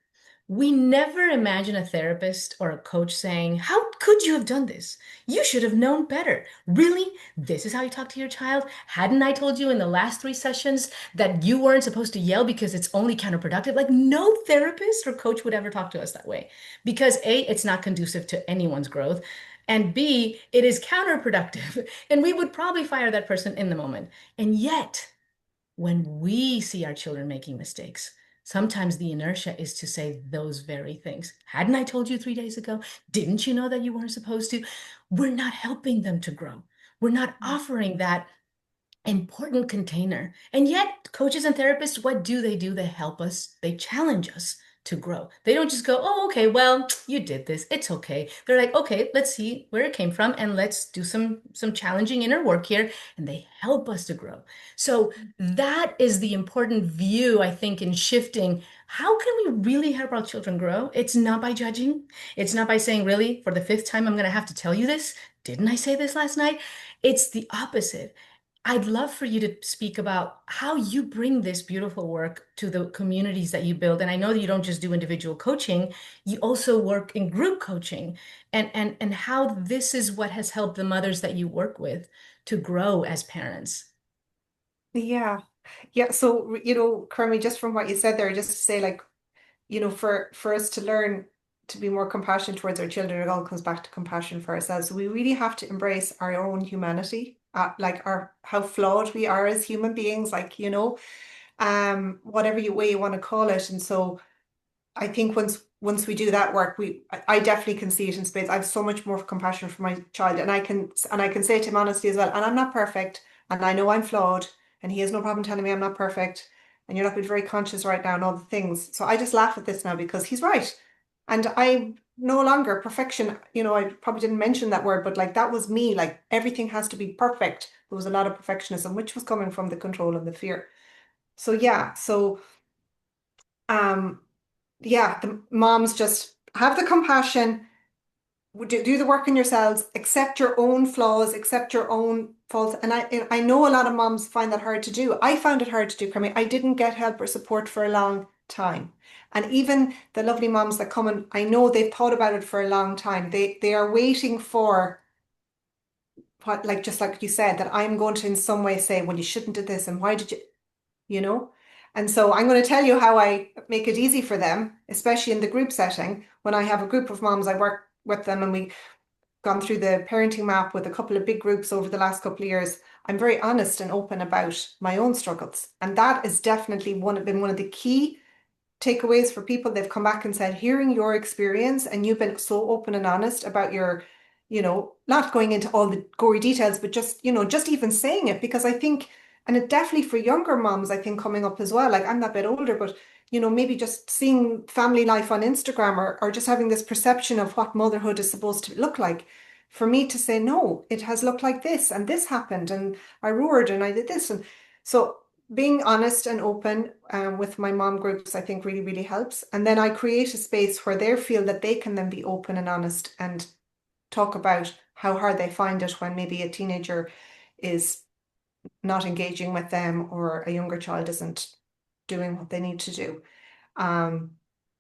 we never imagine a therapist or a coach saying, how could you have done this? You should have known better. Really? This is how you talk to your child? Hadn't I told you in the last three sessions that you weren't supposed to yell because it's only counterproductive? Like, no therapist or coach would ever talk to us that way because A, it's not conducive to anyone's growth. And B, it is counterproductive. And we would probably fire that person in the moment. And yet, when we see our children making mistakes, sometimes the inertia is to say those very things. Hadn't I told you 3 days ago? Didn't you know that you weren't supposed to? We're not helping them to grow. We're not offering that important container. And yet, coaches and therapists, what do? They help us, they challenge us to grow. They don't just go, oh, okay, well, you did this. It's okay. They're like, okay, let's see where it came from and let's do some challenging inner work here. And they help us to grow. So that is the important view, I think, in shifting. How can we really help our children grow? It's not by judging. It's not by saying, really, for the fifth time, I'm going to have to tell you this. Didn't I say this last night? It's the opposite. I'd love for you to speak about how you bring this beautiful work to the communities that you build. And I know that you don't just do individual coaching, you also work in group coaching and how this is what has helped the mothers that you work with to grow as parents. Yeah. Yeah. So, Kermie, just from what you said there, just to say, like, for us to learn to be more compassionate towards our children, it all comes back to compassion for ourselves. So we really have to embrace our own humanity, like our how flawed we are as human beings, like, whatever way you want to call it. And so I think once we do that work, I definitely can see it in spades. I have so much more compassion for my child, and I can say to him honestly as well. And I'm not perfect, and I know I'm flawed, and he has no problem telling me I'm not perfect. And you're not being very conscious right now, and all the things. So I just laugh at this now because he's right, and I no longer perfection. I probably didn't mention that word, but like that was me. Like everything has to be perfect. There was a lot of perfectionism, which was coming from the control and the fear. So yeah, so um yeah, the moms just have the compassion, do the work in yourselves, accept your own flaws, accept your own faults. And I know a lot of moms find that hard to do. I found it hard to do, Carmi. I didn't get help or support for a long time. And even the lovely moms that come and I know they've thought about it for a long time. They are waiting for what, like just like you said, that I'm going to in some way say, well, you shouldn't do this, and why did you? you know? And so I'm going to tell you how I make it easy for them, especially in the group setting. When I have a group of moms, I work with them and we've gone through the parenting map with a couple of big groups over the last couple of years. I'm very honest and open about my own struggles. And that is definitely been one of the key takeaways for people. They've come back and said, hearing your experience, and you've been so open and honest about your, not going into all the gory details, but just even saying it, because I think, and it definitely for younger moms, I think coming up as well, like I'm that bit older, but maybe just seeing family life on Instagram or just having this perception of what motherhood is supposed to look like. For me to say, no, it has looked like this, and this happened, and I roared and I did this. And so being honest and open with my mom groups, I think really, really helps. And then I create a space where they feel that they can then be open and honest and talk about how hard they find it when maybe a teenager is not engaging with them or a younger child isn't doing what they need to do. Um,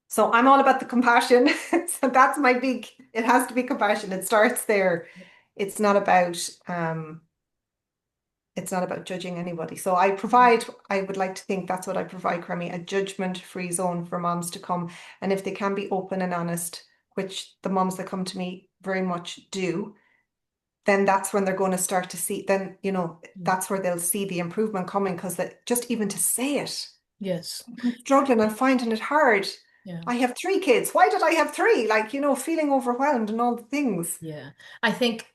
so I'm all about the compassion. So that's my it has to be compassion. It starts there. It's not about um, it's not about judging anybody. So I would like to think that's what I provide, Cremi, a judgment-free zone for moms to come. And if they can be open and honest, which the moms that come to me very much do, then that's when they're going to start to see, then, that's where they'll see the improvement coming because that just even to say it, Yes. I'm struggling and finding it hard. Yeah. I have three kids. Why did I have three? Like, feeling overwhelmed and all the things. Yeah. I think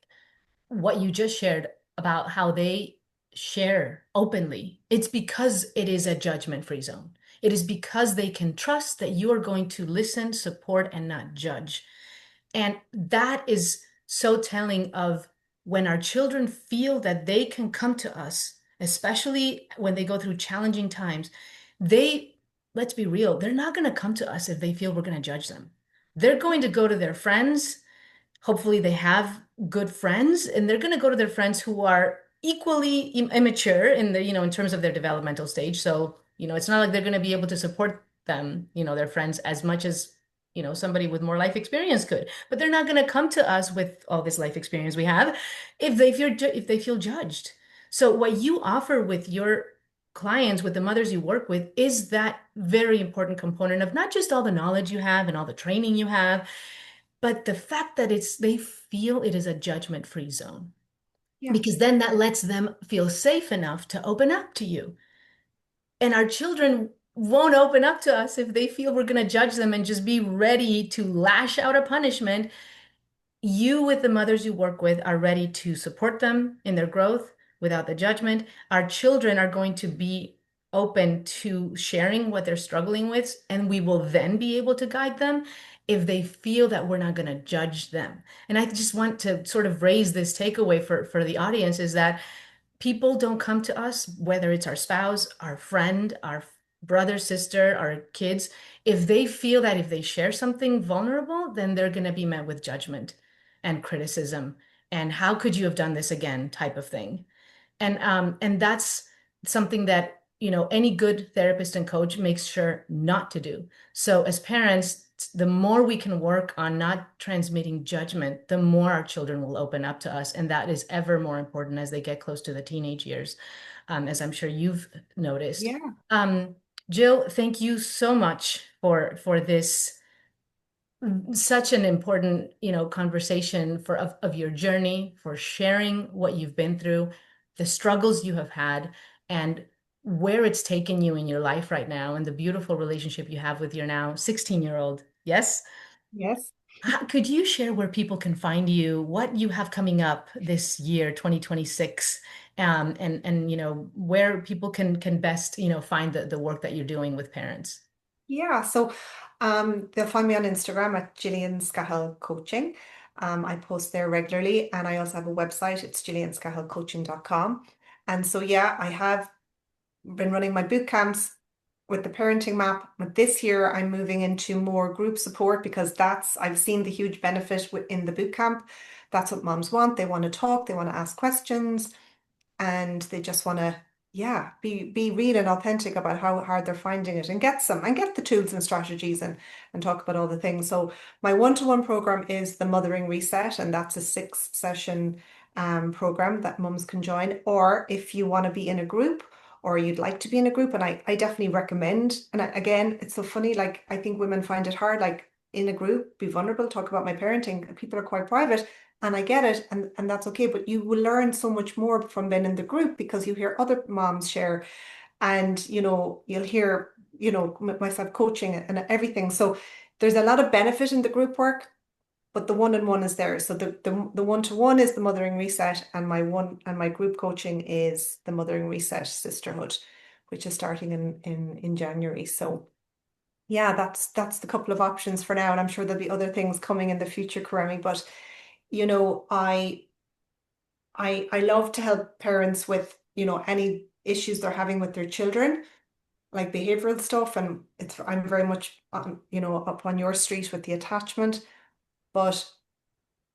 what you just shared about how they share openly, it's because it is a judgment-free zone. It is because they can trust that you are going to listen, support, and not judge. And that is so telling of when our children feel that they can come to us, especially when they go through challenging times, they, let's be real, they're not going to come to us if they feel we're going to judge them. They're going to go to their friends. Hopefully they have good friends and they're going to go to their friends who are equally immature in in terms of their developmental stage. So, it's not like they're going to be able to support them, their friends as much as, somebody with more life experience could. But they're not going to come to us with all this life experience we have if they feel judged. So what you offer with your clients, with the mothers you work with, is that very important component of not just all the knowledge you have and all the training you have, but the fact that they feel it is a judgment-free zone, Yeah. because then that lets them feel safe enough to open up to you. And our children, won't open up to us, if they feel we're going to judge them and just be ready to lash out a punishment, you, with the mothers you work with, are ready to support them in their growth without the judgment. Our children are going to be open to sharing what they're struggling with, and we will then be able to guide them if they feel that we're not going to judge them. And I just want to sort of raise this takeaway for the audience, is that people don't come to us, whether it's our spouse, our friend, our brother, sister, our kids, if they feel that if they share something vulnerable, then they're going to be met with judgment and criticism. And how could you have done this again, type of thing. And that's something that, any good therapist and coach makes sure not to do. So as parents, the more we can work on not transmitting judgment, the more our children will open up to us. And that is ever more important as they get close to the teenage years, as I'm sure you've noticed. Yeah. Um, Jill, thank you so much for this, such an important, conversation of your journey, for sharing what you've been through, the struggles you have had, and where it's taken you in your life right now, and the beautiful relationship you have with your now 16-year-old. Yes? Yes. Could you share where people can find you, what you have coming up this year, 2026, and where people can best, find the work that you're doing with parents? Yeah, so they'll find me on Instagram at Gillian Scahill Coaching. I post there regularly, and I also have a website. It's gillianscahillcoaching.com. And so, yeah, I have been running my boot camps with the parenting map. But this year, I'm moving into more group support because I've seen the huge benefit in the boot camp. That's what moms want. They want to talk, they want to ask questions, and they just want to, yeah, be real and authentic about how hard they're finding it, and get the tools and strategies, and talk about all the things. So my one-to-one program is the Mothering Reset, and that's a 6 session program that mums can join. Or if you want to be in a group, or you'd like to be in a group, and I definitely recommend. And again, it's so funny, like I think women find it hard, like in a group, be vulnerable, talk about my parenting. People are quite private, and I get it, and that's okay. But you will learn so much more from being in the group because you hear other moms share, and you'll hear, myself coaching and everything. So there's a lot of benefit in the group work, but the one-on-one is there. So the one-to-one is the Mothering Reset, and my group coaching is the Mothering Reset Sisterhood, which is starting in January. So yeah, that's the couple of options for now, and I'm sure there'll be other things coming in the future, Karemi. But you know, I love to help parents with, any issues they're having with their children, like behavioral stuff. And I'm very much up on your street with the attachment. But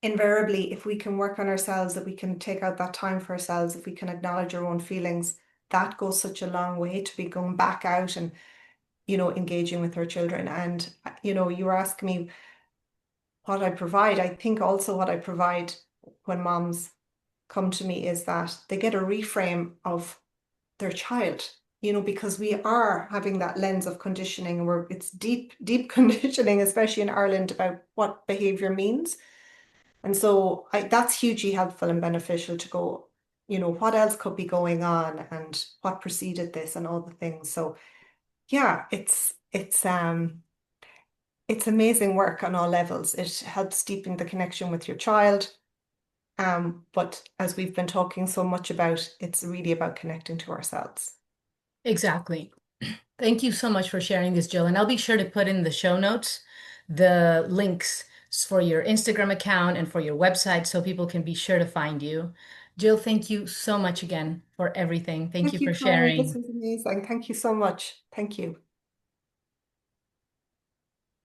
invariably, if we can work on ourselves, if we can take out that time for ourselves, if we can acknowledge our own feelings, that goes such a long way to be going back out and, engaging with our children. And, you were asking me what I provide. I think also what I provide when moms come to me is that they get a reframe of their child, because we are having that lens of conditioning where it's deep, deep conditioning, especially in Ireland, about what behavior means. And so that's hugely helpful and beneficial to go, what else could be going on and what preceded this and all the things. So yeah, it's amazing work on all levels. It helps deepen the connection with your child. But as we've been talking so much about, it's really about connecting to ourselves. Exactly. Thank you so much for sharing this, Jill. And I'll be sure to put in the show notes the links for your Instagram account and for your website so people can be sure to find you. Jill, thank you so much again for everything. Thank you Thank you, for Carly. This sharing. was amazing. Thank you so much. Thank you.